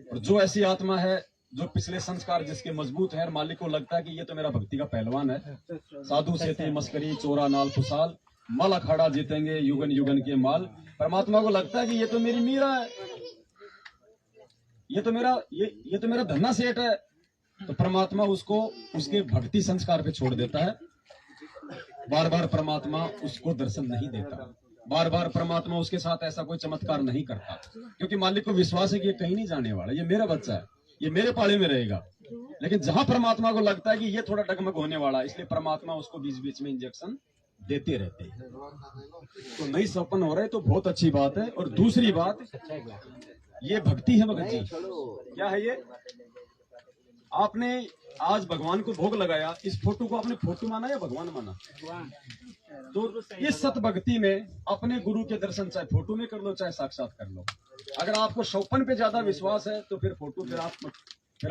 और जो ऐसी आत्मा है जो पिछले संस्कार जिसके मजबूत है, मालिक को लगता है कि ये तो मेरा भक्ति का पहलवान है, साधु से थी मस्करी, चोरा नाल खुशाल, माल अखाड़ा जीतेंगे युगन युगन के माल। परमात्मा को लगता है कि ये तो मेरी मीरा है, ये तो मेरा धन्ना सेठ है। तो परमात्मा उसको उसके भक्ति संस्कार पे छोड़ देता है। बार बार परमात्मा उसको दर्शन नहीं देता, बार बार परमात्मा उसके साथ ऐसा कोई चमत्कार नहीं करता, क्योंकि मालिक को विश्वास है कि ये कहीं नहीं जाने वाला, ये मेरा बच्चा है, ये मेरे पाले में रहेगा। लेकिन जहां परमात्मा को लगता है कि ये थोड़ा डगमग होने वाला, इसलिए परमात्मा उसको बीच बीच में इंजेक्शन देते रहते हैं। तो नई सपन हो रहे तो बहुत अच्छी बात है। और दूसरी बात, ये भक्ति है भगत जी। क्या है ये? आपने आज भगवान को भोग लगाया, इस फोटो को आपने फोटो माना या भगवान माना? तो इस सत भक्ति में अपने गुरु के दर्शन चाहे फोटो में कर लो, चाहे साक्षात कर लो। अगर आपको शौपन पे ज्यादा विश्वास है तो फिर फोटो, फिर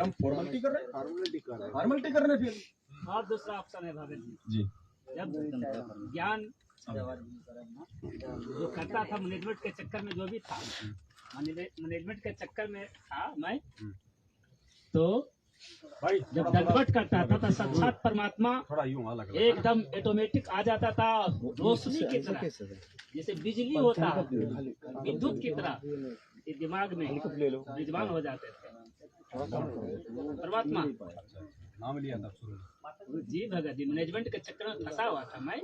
हम फॉर्मेलिटी कर रहे हैं, फॉर्मेलिटी कर रहे हैं फिर। और दूसरा ऑप्शन है भगत जी, जब ज्ञान जो करता था मैनेजमेंट के चक्कर में, जो भी था मैनेजमेंट के चक्कर में था मैं, तो भाई जब दंडवत करता था तो साक्षात परमात्मा थोड़ा यूं अलग एकदम ऑटोमेटिक आ जाता था, रोशनी की तरह, जैसे बिजली होता है, विद्युत की तरह ये दिमाग में विद्वान हो जाते थे परमात्मा। नाम लिया था शुरू में। जी भगत जी, मैनेजमेंट के चक्कर में फंसा हुआ था मैं,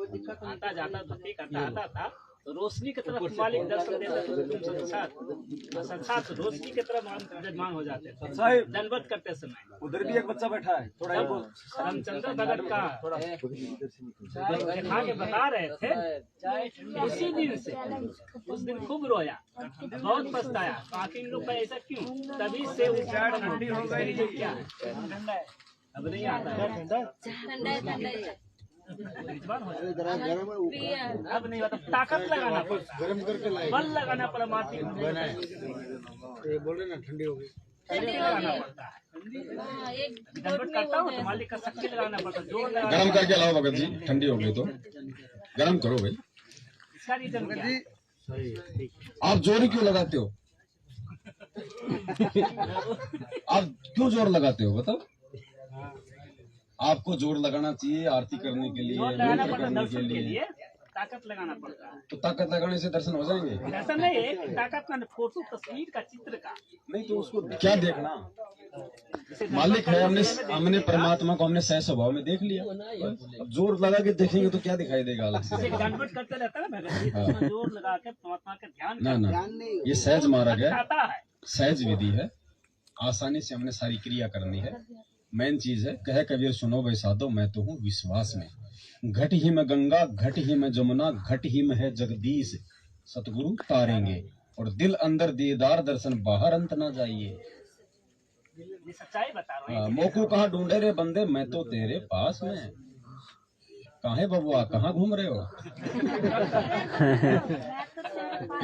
आता जाता भक्ति करता आता था, तो रोशनी की तरफ मालिक दर्शन देते, साक्षात रोशनी की तरफ विद्वान हो जाते थे साहिब, दंडवत करते समय। उधर भी एक बच्चा बैठा है, थोड़ा इनको रामचंद्र भगत का दिखा के बता रहे थे, उसी दिन से उस दिन खूब रोया, बहुत पछताया, बाकी इन लोग का ऐसा क्यों, तभी से ठंडी हो गई। क्या अब नहीं आता है, विद्वान हो जाता है। अब नहीं होता, ताकत लगाना पड़ता है, बल लगाना पड़ा, माटी बोल रहे ना ठंडी हो गई, शक्ति लगाना पड़ता है। दंडवत करता हूँ तो मालिक का शक्ति लगाना पड़ता है, जोर लगाना। गरम करके लाओ भगत जी, ठंडी हो गई तो गरम करो भाई। इसका रीजन क्या है? आप जोर क्यों लगाते हो? आप क्यों जोर लगाते हो बताओ? आपको जोर लगाना चाहिए आरती करने के लिए, जोर लगाना मंत्र पड़ता है करने दर्शन के लिए, ताकत लगाना पड़ता है। तो ताकत लगाने से दर्शन हो जाएंगे? ऐसा नहीं है ताकत का, फोटो तस्वीर का, चित्र का। नहीं तो उसको क्या देखना, जैसे मालिक है, हमने परमात्मा को हमने सह स्वभाव में देख लिया, अब जोर लगा के देखेंगे तो क्या दिखाई देगा अलग से? जैसे दंडवत करते रहता है ना भगत जी, तो उसमें जोर लगा के परमात्मा के ध्यान ना ना, ध्यान नहीं ये सहज मार्ग है, आता है। सहज विधि है, आसानी से हमने सारी क्रिया करनी है। मेन चीज है, कहे कबीर सुनो भाई साधो, मैं तो हूँ विश्वास में। घट ही में गंगा, घट ही में जमुना, घट ही में है जगदीश, सतगुरु तारेंगे। और दिल अंदर दीदार दर्शन, बाहर अंत ना जाइए। ये सच्चाई बता रहा हूँ। मोको कहाँ ढूंढे रे बंदे, मैं तो तेरे पास में। कहाँ है बबुआ, कहाँ घूम रहे हो?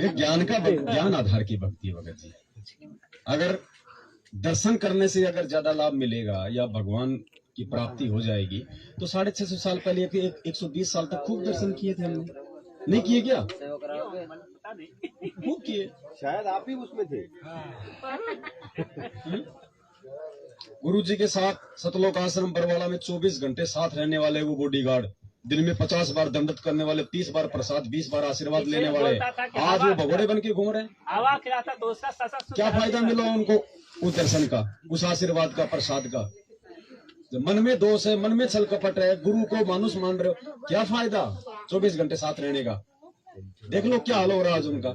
ये ज्ञान आधार की भक्ति है भगत जी। अगर दर्शन करने से अगर ज्यादा लाभ मिलेगा या भगवान की प्राप्ति हो जाएगी, तो 650 साल पहले 120 साल तक खूब दर्शन किए थे हमने। नहीं किए क्या? पता नहीं। खूब किए। शायद आप ही उसमें थे। गुरु जी के साथ सतलोक आश्रम बरवाला में 24 घंटे साथ रहने वाले वो बॉडीगार्ड, दिन में 50 बार दंडत करने वाले, 30 बार प्रसाद, 20 बार आशीर्वाद लेने वाले, आज वो भगोड़े बन के घूम रहे हैं। हवा खिलाता तो उसका सशक्त क्या फायदा मिला उनको उस दर्शन का, उस आशीर्वाद का, प्रसाद का? जब मन में दोष है, मन में छल कपट है, गुरु को मानुष मान रहे हो, क्या फायदा 24 घंटे साथ रहने का? देख लो क्या हाल हो रहा है आज उनका।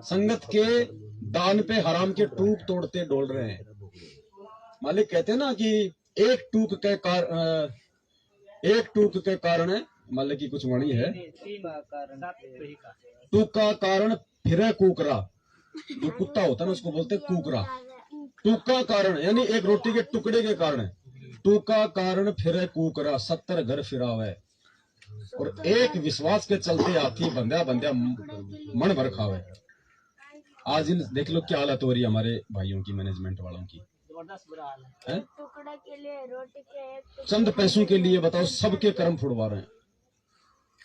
संगत के दान पे हराम के टूक तोड़ते डोल रहे हैं। मालिक कहते हैं ना कि एक टूक के कारण है, मालिक की कुछ वाणी है, टूक का कारण फिर कुकरा, जो कुत्ता होता है ना उसको बोलते हैं कुकरा। टूक का कारण यानी एक रोटी के टुकड़े के कारण, टूक का कारण फिर कुकरा, 70 घर फिरावे, और एक विश्वास के चलते हाथी बंध्या बंध्या मन भर खावे। आज इन देख लो क्या हालत हो रही है हमारे भाइयों की, मैनेजमेंट वालों की। जबरदस्त बुरा हाल है। टुकड़े के लिए रोटी के एक चंद पैसों के लिए बताओ सबके कर्म फुड़वा रहे हैं,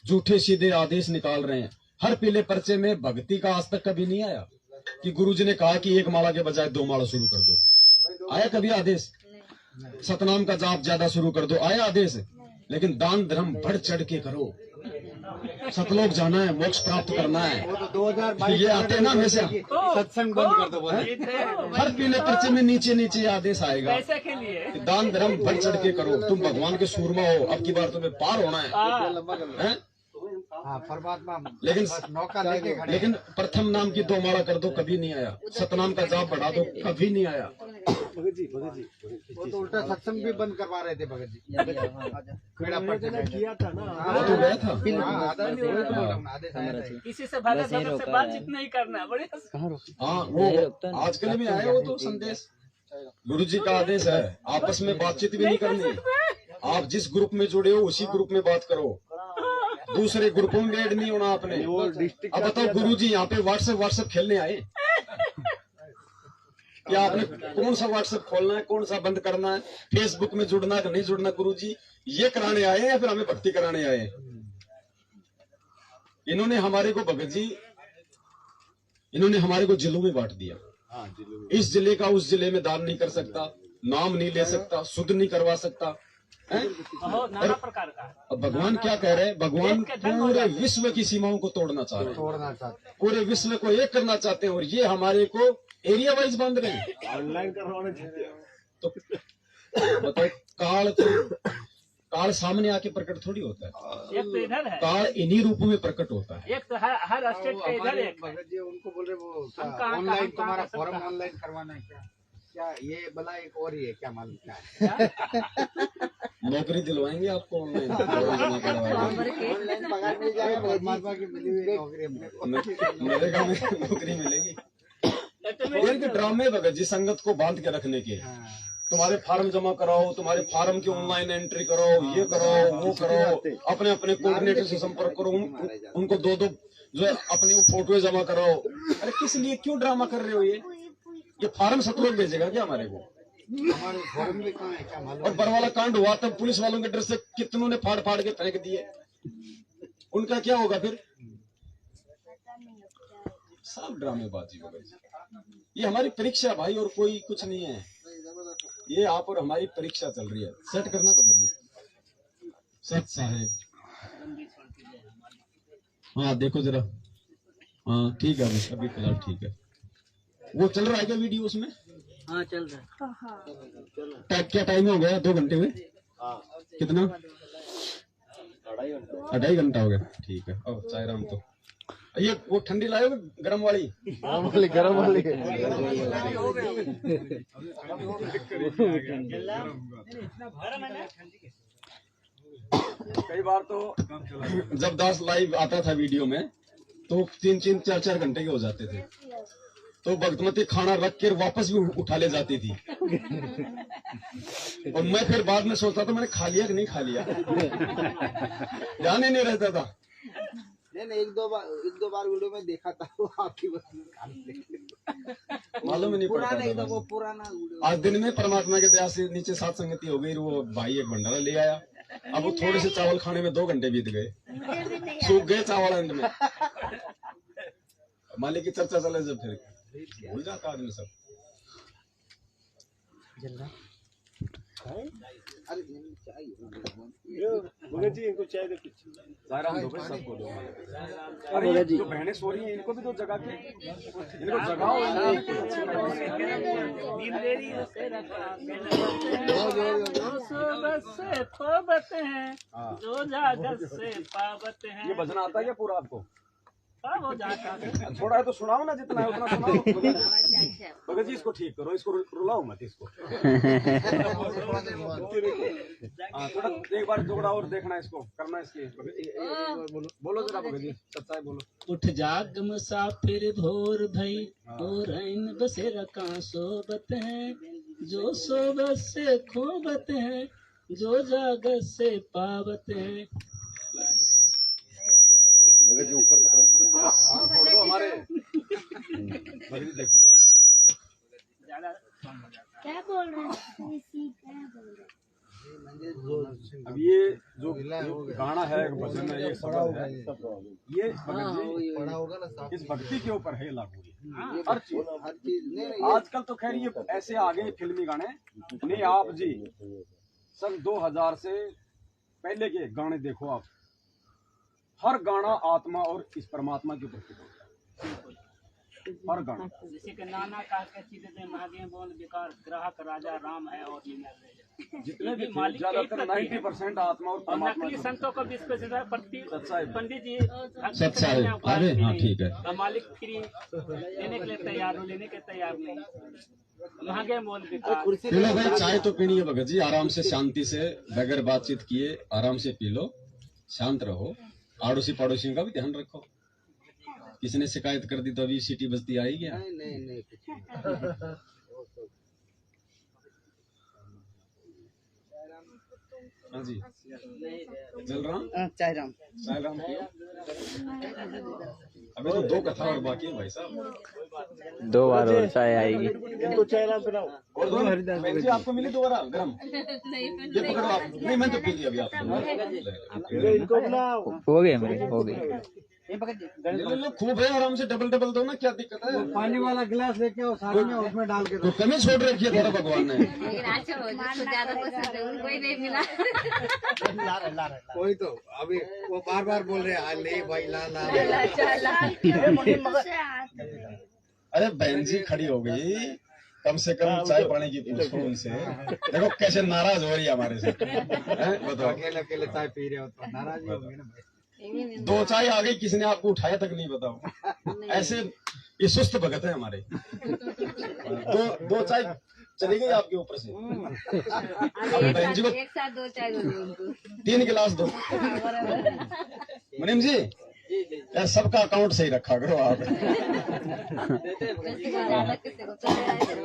झूठे सीधे आदेश निकाल रहे हैं। हर पीले पर्चे में भक्ति का आज तक कभी नहीं आया कि गुरुजी ने कहा कि 1 माला के बजाय 2 माला शुरू कर दो। आया कभी आदेश? सतनाम का जाप ज्यादा शुरू कर दो, आया आदेश? लेकिन दान धर्म बढ़ चढ़ के करो। सतलोक जाना है, मोक्ष प्राप्त करना है। वो तो 2022 ये आते हैं ना हमेशा, सत्संग बंद कर दो। हर पीले पर्चे में नीचे नीचे आदेश आएगा पैसे के लिए कि दान धर्म बढ़ चढ़ के करो। तुम भगवान के सूरमा हो, अब की बार तुम्हें पार होना है? हाँ, परमात्मा लेकिन नौका लेके खड़े। लेकिन प्रथम नाम की 2 माला कर दो, कभी नहीं आया। सतनाम का जाप बढ़ा दो, कभी नहीं आया। वो तो उल्टा सत्संग भी बंद करवा रहे थे भगत जी। खेड़ा पट किया था ना, वो तो गया था। आदेश आया था। किसी से भगत से बातचीत नहीं करना, बढ़िया। हाँ, वो आजकल में आया वो तो संदेश। गुरु जी का आदेश है, आपस में बातचीत भी नहीं करनी। आप जिस ग्रुप में जुड़े हो उसी ग्रुप में बात करो, दूसरे ग्रुपों में ऐड नहीं होना आपने। अब बताओ गुरु जी यहाँ पे व्हाट्सएप खेलने आए क्या? आपने कौन सा व्हाट्सएप खोलना है, कौन सा बंद करना है, फेसबुक में जुड़ना है नहीं जुड़ना, गुरु जी ये कराने आए हैं या फिर हमें भक्ति कराने आए हैं? इन्होंने हमारे को भगत जी, इन्होंने हमारे को जिलों में बांट दिया। इस जिले का उस जिले में दान नहीं कर सकता, नाम नहीं ले सकता, शुद्ध नहीं करवा सकता है? नाना प्रकार का। अब भगवान क्या कह रहे हैं? भगवान पूरे विश्व की सीमाओं को तोड़ना चाह रहे हैं, पूरे विश्व को एक करना चाहते हैं, और ये हमारे को एरिया वाइज बांध रहे हैं, ऑनलाइन करवाना चाहते हैं। तो बताओ, काल सामने आके प्रकट थोड़ी होता है, एक तो इधर है, काल इन्हीं रूपों में प्रकट होता है। एक तो हर स्टेट का इधर एक। भगत जी उनको बोल रहे वो कहाँ ऑनलाइन कर तुम्हारा सकते फॉर्म हैं? ऑनलाइन करवाना है क्या ये भला एक और ही है क्या, मालूम क्या है? नौकरी दिलवाएंगे आपको ऑनलाइन, जमा करवाएंगे। ऑनलाइन पगार मिल जाएगा, परमात्मा की मिली हुई नौकरी नरेगा में नौकरी मिलेगी। ये ड्रामे भगत जी संगत को बांध के रखने के। तुम्हारे फार्म जमा कराओ, तुम्हारे फार्म की ऑनलाइन एंट्री करो, ये करो वो करो, अपने अपने कोऑर्डिनेटर से संपर्क करो, उनको दो जो है अपनी फोटो जमा कराओ। अरे किस लिए, क्यों ड्रामा कर रहे हो? ये फार्म सतलोक भेजेगा क्या हमारे को? हमारे फॉर्म भी कहाँ है क्या मालूम? और बरवाला कांड हुआ तब पुलिस वालों के ड्रेस से कितनों ने फाड़ फाड़ के फेंक दिए, उनका क्या होगा फिर? सब ड्रामेबाजी भगत जी। ये हमारी परीक्षा भाई, और कोई कुछ नहीं है। ये आप और हमारी परीक्षा चल रही है। सेट करना भगत जी, सच साहेब। हाँ देखो जरा, हाँ ठीक है, अभी फिलहाल ठीक है। वो चल रहा है क्या वीडियो उसमें? हाँ चल रहा है। क्या टाइम हो गया? 2 घंटे हुए? कितना? 2.5 घंटा हो गया। ठीक है। और चाय राम तो ये वो ठंडी लाए हो गरम वाली? गरम वाली कई बार तो जब दास लाइव आता था वीडियो में तो 3-3, 4-4 घंटे के हो जाते थे, तो भक्तमती खाना रख कर वापस भी उठा ले जाती थी। और मैं फिर बाद में सोचता था मैंने खा लिया कि नहीं खा लिया, ध्यान ही नहीं रहता था। नहीं, एक दो बार वीडियो में देखा था वो आपकी मालूम ही नहीं पड़ता वो पुराना वीडियो। आज दिन में परमात्मा के दया से नीचे सात संगति हो गई, वो भाई एक भंडारा ले आया, अब वो थोड़े से चावल खाने में 2 घंटे बीत गए, मुझे भी नहीं सूख गए चावल अंत में। मालिक की चर्चा चले जब फिर भूल जाता आदमी सब। अरे चाहिए जायराम दो भाई, सबको दो। अरे ये जो बहनें सो रही हैं इनको भी तो जगा के, इनको जगाओ। जो सोबत से थोबत हैं, हाँ। जो जागत से पावत हैं। ये भजन आता है क्या पूरा आपको? हाँ, वो जाता है। थोड़ा है तो सुनाओ ना, जितना है उतना सुनाओ। भगत जी इसको ठीक करो, इसको रुलाओ मत इसको। हाँ, थोड़ा एक बार जोड़ा और देखना इसको, करना इसकी। बोलो जरा भगत जी, सच्चाई बोलो। उठ जाग मुसाफिर भोर भई, और इन बसेरा का सोबत है। जो सोबत से खोबत है, जो जागत से पावत है। भगत जी ऊपर पकड़ो। हाँ, छोड़ दो हमारे। भगत जी देखो, क्या बोल रहे हैं? क्या बोल रहे हैं? अब ये जो गाना है, भजन है, ये शब्द है, ये भगत जी इस भक्ति के ऊपर है लागू। हर चीज नहीं आजकल तो खैर ये ऐसे आ गए फिल्मी गाने। नहीं आप जी सन 2000 से पहले के गाने देखो आप, हर गाना आत्मा और इस परमात्मा के प्रति होता है। हर गाना जैसे कि नाना का चित्ते महादेव बोल विकार ग्राहक राजा राम है और जितने भी थे, ज्यादातर 90% आत्मा और परमात्मा नकली के संतों का विश्व सच्चाई। पंडित जी सच्चाई। अरे हाँ ठीक है। मालिक फ्री लेने के लिए तैयार हो, लेने के तैयार नहीं। महंगे मोल विकार। पी लो भाई, चाय तो पीनी है भगत जी, आराम से शांति से बगैर बातचीत किए आराम से पी लो, शांत रहो। आड़ोसी पड़ोसियों का भी ध्यान रखो। किसी ने शिकायत कर दी तो अभी सीटी बजती आएगी। नहीं हाँ जी, चल रहा चाय राम। अभी तो 2 कथा और बाकी है भाई साहब। 2 बार और चाय आएगी। और 2 बहन जी आपको मिली 2 बार गरम। ये पकड़ो आप। नहीं मैंने तो पी लिया अभी आप। हो गए मेरे, हो गए। ले लो खूब है, आराम से डबल दो ना, क्या दिक्कत है? पानी वाला गिलास लेके आओ, साथ में उसमें डाल के तो कमी छोड़ रखी है थोड़ा भगवान ने। कोई नहीं मिला। कोई तो अभी वो बार बोल रहे हैं ले भाई ला। अरे बहन जी खड़ी हो गई, कम से कम चाय पानी की पूछो उनसे। देखो कैसे नाराज हो रही है हमारे से। बताओ, अकेले चाय पी रहे हो तो नाराज ही होंगे ना। 2 चाय आ गई, किसी ने आपको उठाया तक नहीं, बताओ। ऐसे ये सुस्त भगत है हमारे। 2 चाय चली गई आपके ऊपर से। बहन जी को एक साथ 2 चाय दो उनको। 3 गिलास दो। मुनीम जी यार सबका अकाउंट सही रखा करो आप। ज्यादा किसी को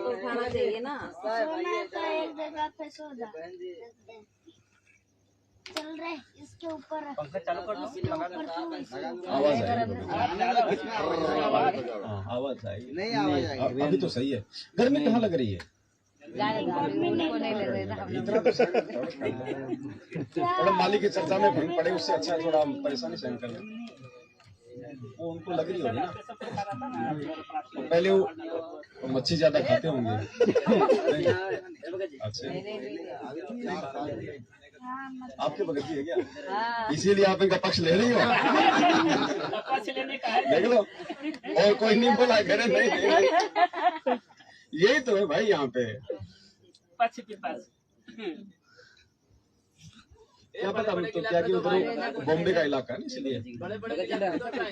उठाना चाहिए ना। सोना तो एक जगह पे सो जा। चल रहे इसके ऊपर आवाज आई। नहीं आवाज आएगी। अभी तो सही है। गर्मी कहाँ लग रही है? इतना तो थोड़ा मालिक की चर्चा में भंग पड़े, उससे अच्छा थोड़ा परेशानी सहन कर लें। वो उनको लग रही होगी ना, पहले वो मच्छी ज्यादा खाते होंगे। अच्छा, आपके भगत जी है क्या? इसीलिए आप इनका पक्ष ले रही हो? देख लो, और कोई नहीं बोला करे नहीं। यही तो है भाई यहाँ पे। पक्ष के पास क्या पता, तो क्या कि उधर बॉम्बे का इलाका है ना, इसलिए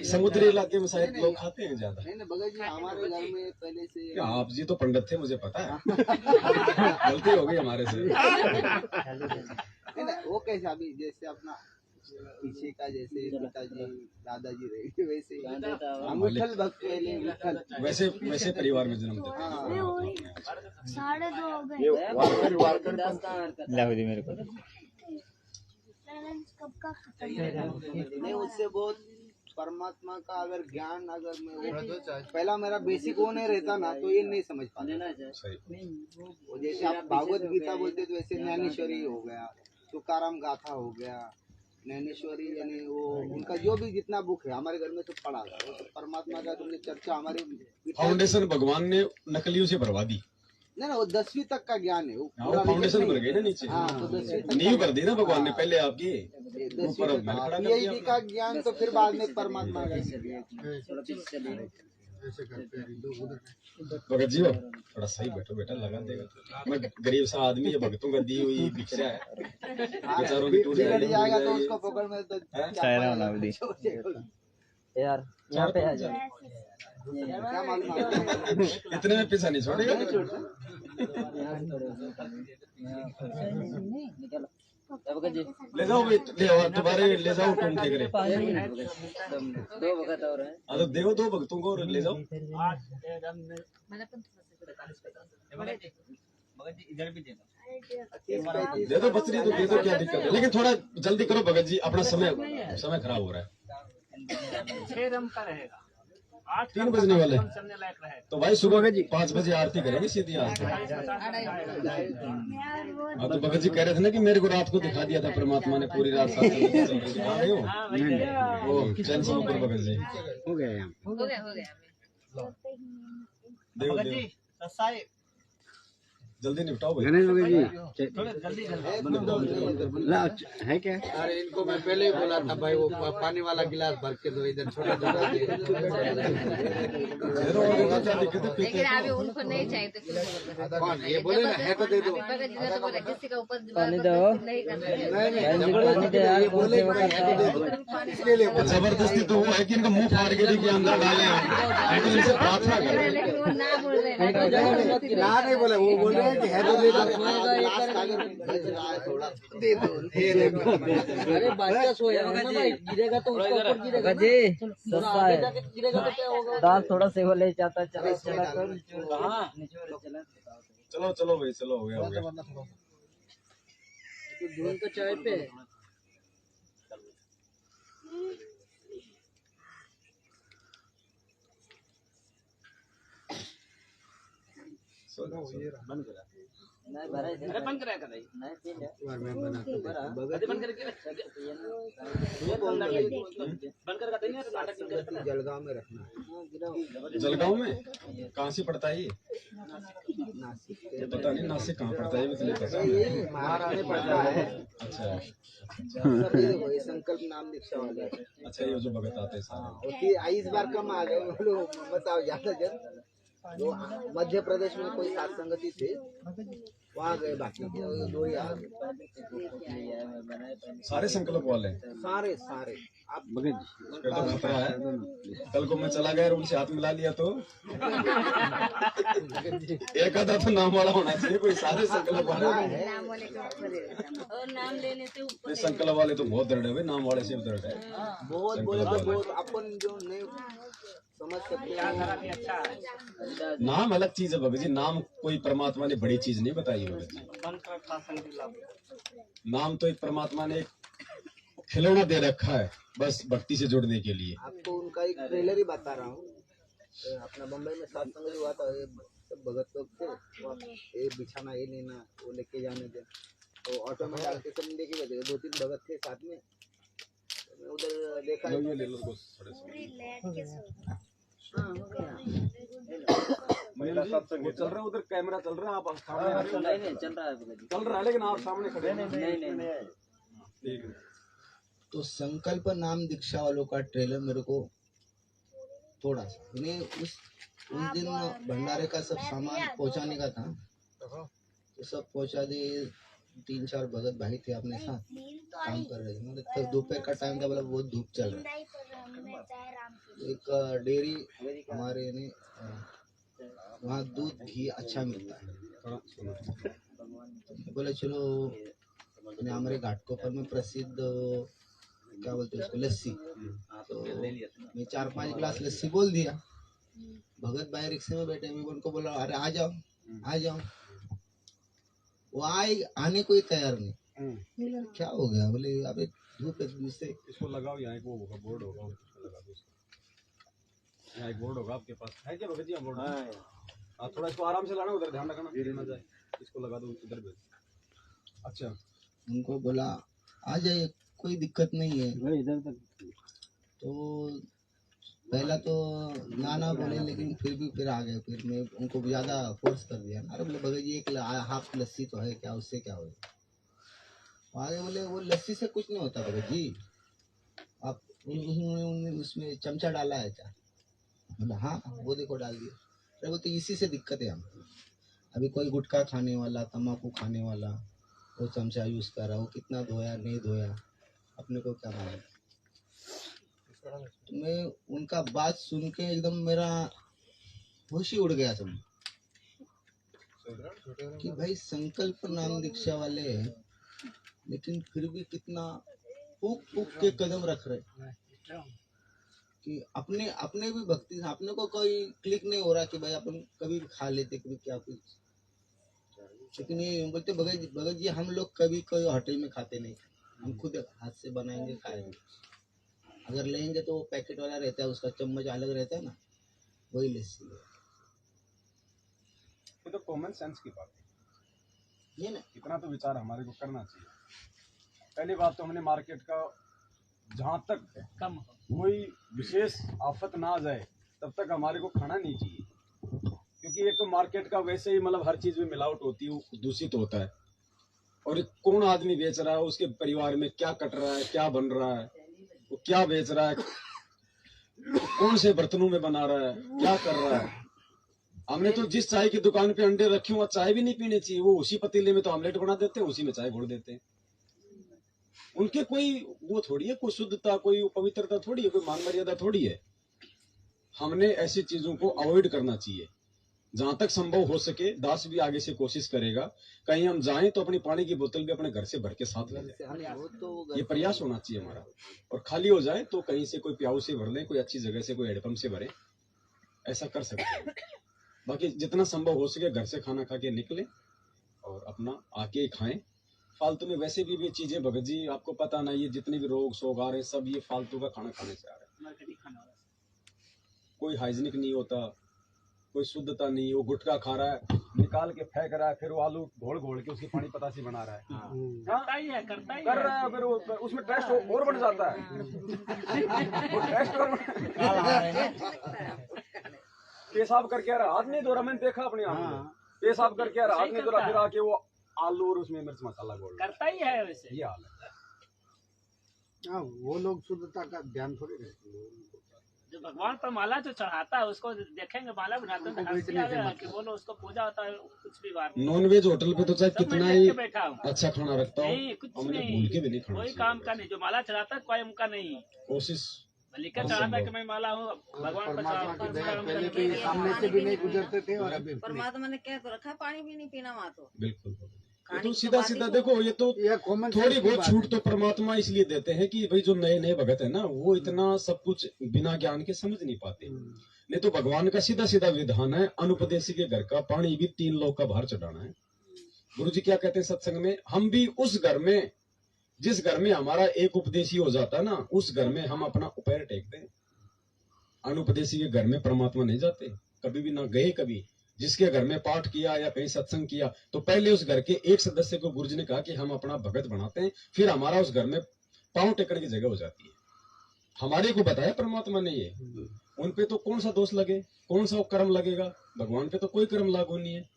समुद्री इलाके में शायद लोग खाते हैं ज्यादा। नहीं भगत जी हमारे घर में पहले से आप जी तो पंडित थे, मुझे पता है। गलती हो गई हमारे से। वो कैसे अभी जैसे अपना पीछे का जैसे पिताजी दादाजी रहे वैसे हम विठल भक्त पहले विठल वैसे परिवार में जन्म देते। 2:30 हो गए। लाओ दी मेरे को। कब का खत्म नहीं उससे बहुत परमात्मा का अगर ज्ञान अगर मैं पहला मेरा बेसिक वो नहीं रहता ना तो ये नहीं समझ पाते। सही। वो जैसे आप भागवत गीता बोलते तो वैसे ज्ञानेश्वरी हो गया, तुकाराम गाथा हो गया, नैनेश्वरी, यानी वो उनका जो भी जितना बुक है हमारे घर में सब पड़ा था, वो सब परमात्मा का तुमने चर्चा हमारे फाउंडेशन भगवान ने नकलियों से भरवा दी। नहीं ना, वो 10वीं तक का ज्ञान है वो हाँ, पूरा वो फाउंडेशन नहीं भर है। गई ना नीचे। हाँ, तो 10वीं तक नींव भर दी ना भगवान ने पहले आपकी। 10वीं ऊपर तक मैंने खड़ा कर PhD दिया। का ज्ञान तो फिर बाद में परमात्मा का दिया। भगत जी हो, थोड़ा सही बैठो बेटा, लगा देगा। मैं गरीब सा आदमी है, भगतों का दी हुई बिखरा है, बेचारों की टूट बिगड़ जाएगा तो जाएगी। उसको पकड़ में तो क्या शायरा पता वाला भी। यार यहाँ पे आ जाओ। क्या मालूम आपको? इतने में पीछा नहीं छोड़ेगा। नहीं छोड़ता। ले जाओ भाई, ले आओ तुम्हारे, ले जाओ तुम के करे। हाँ तो देखो 2 भक्तों को और ले जाओ। दे दो बचरी तो दे दो, क्या दिक्कत है, लेकिन थोड़ा जल्दी करो भगत जी, अपना समय खराब हो रहा है। 6 रम का रहेगा, 8 3 बजने वाले, चलने लायक रहेगा। तो भाई सुबह 5 बजे आरती करेंगे सीधी आरती। हाँ तो भगत जी कह रहे थे ना कि मेरे को रात को दिखा दिया था परमात्मा ने, पूरी रात साथ दिखा रहे हो। ओ चैन से ऊपर भगत जी हो गया यहाँ देखो देखो, जल्दी निपटाओ भाई। गणेश भगत जी थोड़े जल्दी है क्या? अरे इनको मैं पहले ही बोला था भाई, वो पानी वाला गिलास भर के दो, इधर छोटा छोटा दे दो, और देखो क्या दिक्कत है, पीते लेकिन अभी उनको नहीं चाहिए तो क्यों जबरदस्ती? कौन ये बोले ना है तो दे दो। भगत जी ने तो बोला किसी का ऊपर पानी दो। नहीं करना है। नहीं जबरदस्ती ये बोले कि भाई है तो दे दो, इसके लिए बोला। जबरदस्ती तो वो है कि इनका मुंह फाड़ के भी के अंदर डाले, लेकिन इनसे प्रार्थना करें। लेकिन वो ना बोल रहे हैं। ना नहीं बोले, वो बोल रहे हैं कि है तो दे दो। गिलास का अगर बच रहा है थोड़ा दे दो, दे दो। अरे बच्चा सोया है ना भाई, गिरेगा तो उसके ऊपर गिरेगा ना। जी थोड़ा सस्ता आगे है, जाके गिरेगा तो क्या होगा? दाल थोड़ा सेवा ले जाता, चला चला कर हाँ चलो चलो भाई, चलो हो गया हो गया। तो धुन तो चाय पे है। नहीं भरा है। अरे बंद कराया नहीं नहीं पी ले। मैं बना के अरे बंद करके बंद करके देंगे नाटक नहीं करते। जलगांव में रखना है। जलगांव में कहाँ से पड़ता है ये? नासिक ये पता नहीं नासिक कहाँ पड़ता है, ये भी तो नहीं पता। ये महाराष्ट्र में पड़ता है। अच्छा सब ये देखो, ये संकल्प नाम दीक्षा वाले हैं। अच्छा, ये जो भगत आते हैं हाँ, सारे। होती इस बार कम आ गए वो लोग, बताओ ज्यादा जन। जो मध्य प्रदेश में कोई सात संगति थे वहाँ गए, बाकी के 2 ही आ गए। सारे संकल्प वाले हैं। सारे सारे आप भगत जी फिर तो खतरा है, कल को मैं चला गया और उनसे हाथ मिला लिया तो एक आधा तो नाम वाला होना चाहिए कोई, सारे संकल्प वाले। नाम वाले के ऊपर ही रहता है। और नाम लेने से ऊपर ये संकल्प वाले तो बहुत दृढ़ है भाई, नाम वाले से भी दृढ़ है। बहुत बोले तो बहुत अपन जो नहीं समझ सकते हैं। अच्छा है। नाम अलग चीज है भगत जी, नाम कोई परमात्मा ने बड़ी चीज नहीं बताई है भगत जी। बंद कर था संगति लाभ। नाम तो एक परमात्मा ने एक खिलौना दे रखा है, बस भक्ति से जुड़ने के लिए। आपको उनका एक ट्रेलर ही बता रहा हूँ। अपना बम्बई में सात संगत हुआ था, ये सब भगत लोग थे, वो ये बिछाना ये लेना वो लेके जाने दे, तो ऑटो में डाल के सब लेके गए थे। 2-3 भगत थे साथ में, तो मैं उधर देखा लो ये ले लो थोड़े से। महिला सत्संग वो चल रहा है, उधर कैमरा चल रहा है, आप सामने आ रहे हो। नहीं चल रहा है भगत जी। चल रहा है लेकिन आप सामने खड़े हैं। नहीं ठीक है। तो संकल्प नाम दीक्षा वालों का ट्रेलर मेरे को थोड़ा सा उन्हें उस दिन भंडारे का सब सामान पहुंचाने का था, तो सब पहुंचा दिए। 3-4 भगत भाई थे अपने साथ काम कर रहे थे, मतलब तब दोपहर का टाइम था, मतलब बहुत धूप चल रहा है। एक डेयरी हमारे ने वहाँ दूध घी अच्छा मिलता है, थोड़ा सुनो। बोले चलो हमारे घाटकोपर में प्रसिद्ध क्या बोलते हैं उसको, लस्सी। तो मैं 4-5 गिलास लस्सी बोल दिया। भगत भाई रिक्शे में बैठे, मैं उनको बोला अरे आ जाओ आ जाओ, वो आने को ही तैयार नहीं। क्या हो गया? बोले अबे धूप है जिससे। इसको लगाओ, यहाँ एक वो होगा बोर्ड होगा, उसको लगा दो। यहाँ एक बोर्ड होगा आपके पास, है क्या भगत जी? यहाँ बोर्ड हाँ, थोड़ा इसको आराम से लाना, उधर ध्यान रखना गिर ना जाए। इसको लगा दो इधर भी। अच्छा उनको बोला आ जाइए, कोई दिक्कत नहीं है। इधर तक तो पहला तो ना बोले, लेकिन फिर आ गए। फिर मैं उनको ज्यादा फोर्स कर दिया। अरे बोले भगत जी एक हाफ लस्सी तो है, क्या उससे क्या होगा। आगे बोले वो लस्सी से कुछ नहीं होता भगत जी, आप उन्होंने उसमें चमचा डाला है क्या। बोला हाँ, वो देखो डाल दिया। अरे वो तो इसी से दिक्कत है हमको। अभी कोई गुटखा खाने वाला, तम्बाकू खाने वाला वो चमचा यूज कर रहा, वो कितना धोया नहीं धोया अपने को क्या मालूम। तो मैं उनका बात सुन के एकदम मेरा होश ही उड़ गया सब, कि भाई संकल्प नाम दीक्षा वाले हैं, लेकिन फिर भी कितना फूक फूक के कदम रख रहे कि अपने अपने भी भक्ति, अपने को कोई क्लिक नहीं हो रहा कि भाई अपन कभी भी खा लेते, कभी क्या कुछ। लेकिन ये बोलते भगत जी हम लोग कभी कोई होटल में खाते नहीं, हम खुद हाथ से बनाएंगे खाएंगे। अगर लेंगे तो वो पैकेट वाला रहता है, उसका चम्मच अलग रहता है ना, वही लस्सी है। ये तो कॉमन सेंस की बात है, ये ना इतना तो विचार हमारे को करना चाहिए। पहली बात तो हमने मार्केट का जहाँ तक कम कोई विशेष आफत ना आ जाए तब तक हमारे को खाना नहीं चाहिए, क्योंकि एक तो मार्केट का वैसे ही मतलब हर चीज में मिलावट होती है, दूषित होता है। और एक कौन आदमी बेच रहा है, उसके परिवार में क्या कट रहा है, क्या बन रहा है, वो क्या बेच रहा है, कौन से बर्तनों में बना रहा है, क्या कर रहा है। हमने तो जिस चाय की दुकान पे अंडे रखे हुए चाय भी नहीं पीनी चाहिए, वो उसी पतीले में तो ऑमलेट बना देते हैं, उसी में चाय घोड़ देते हैं। उनके कोई वो थोड़ी है, कोई शुद्धता, कोई पवित्रता थोड़ी है, कोई मान मर्यादा थोड़ी है। हमने ऐसी चीजों को अवॉइड करना चाहिए जहां तक संभव हो सके। दास भी आगे से कोशिश करेगा, कहीं हम जाएं तो अपनी पानी की बोतल भी अपने घर से भर के साथ ले जाए, ये प्रयास होना चाहिए हमारा। और खाली हो जाए तो कहीं से कोई प्याऊ से भर लें, कोई अच्छी जगह से, कोई हैंडपंप से भरें, ऐसा कर सकते हैं। बाकी जितना संभव हो सके घर से खाना खा के निकले और अपना आके खाएं। फालतू में वैसे भी चीजें भगत जी आपको पता ना, ये जितने भी रोग शोग आ रहे हैं सब ये फालतू का खाना खाने से आ रहा है। कोई हाइजीनिक नहीं होता, कोई शुद्धता नहीं। वो गुटखा खा रहा है, निकाल के फेंक रहा है, फिर वो आलू घोल घोल के उसकी पानी पतासी बना रहा है। करता ही है कर रहा है, फिर उसमें टेस्ट और बढ़ जाता है। वो टेस्ट और पेशाब करके आ रहा, हाथ नहीं धो रहा, मैंने देखा अपनी आंखों में। पेशाब करके आ रहा, हाथ नहीं धो रहा, फिर आके वो आलू और उसमें मिर्च मसाला घोल करता ही है वैसे। ये हाल है। वो लोग शुद्धता का ध्यान थोड़ी रखते हैं। जो भगवान पर माला जो चढ़ाता है उसको देखेंगे, माला बनाते हैं हंसी आ गया कि बोलो उसको पूजा होता है, कुछ भी बात नहीं। नॉनवेज होटल पे तो चाहे कितना ही बैठा हूँ, अच्छा खाना रखता हो, नहीं कुछ हमने नहीं, भूल के भी नहीं खाना कोई चाहिए। काम का नहीं। जो माला चढ़ाता है कोई उनका नहीं, कोशिश लिखकर चढ़ाता है कि मैं माला हूँ भगवान पर परमात्मा की दया, चढ़ाता पहले हूँ। तो ये सामने से भी नहीं गुजरते थे और अभी परमात्मा ने क्या तो रखा, पानी भी नहीं पीना वहाँ तो। बिल्कुल। खाने तो की सीधा बात ही सीधा तो- देखो, ये तो ये कॉमन थोड़ी बहुत छूट तो परमात्मा इसलिए देते हैं कि भाई जो नए नए भगत है ना, वो इतना सब कुछ बिना ज्ञान के समझ नहीं पाते। नहीं तो भगवान का सीधा सीधा विधान है, अनुपदेशी के घर का पानी भी 3 लोग का भार चढ़ाना है। गुरु जी क्या कहते हैं सत्संग में, हम भी उस घर में, जिस घर में हमारा एक उपदेशी हो जाता है ना, उस घर में हम अपना पैर टेकते हैं। अनुपदेशी के घर में परमात्मा नहीं जाते, कभी भी ना गए। कभी जिसके घर में पाठ किया या कहीं सत्संग किया तो पहले उस घर के एक सदस्य को गुरु जी ने कहा कि हम अपना भगत बनाते हैं, फिर हमारा उस घर में पांव टेकने की जगह हो जाती है। हमारे को बताया परमात्मा ने ये, उन पे तो कौन सा दोष लगे, कौन सा कर्म लगेगा, भगवान पे तो कोई कर्म लागू नहीं है।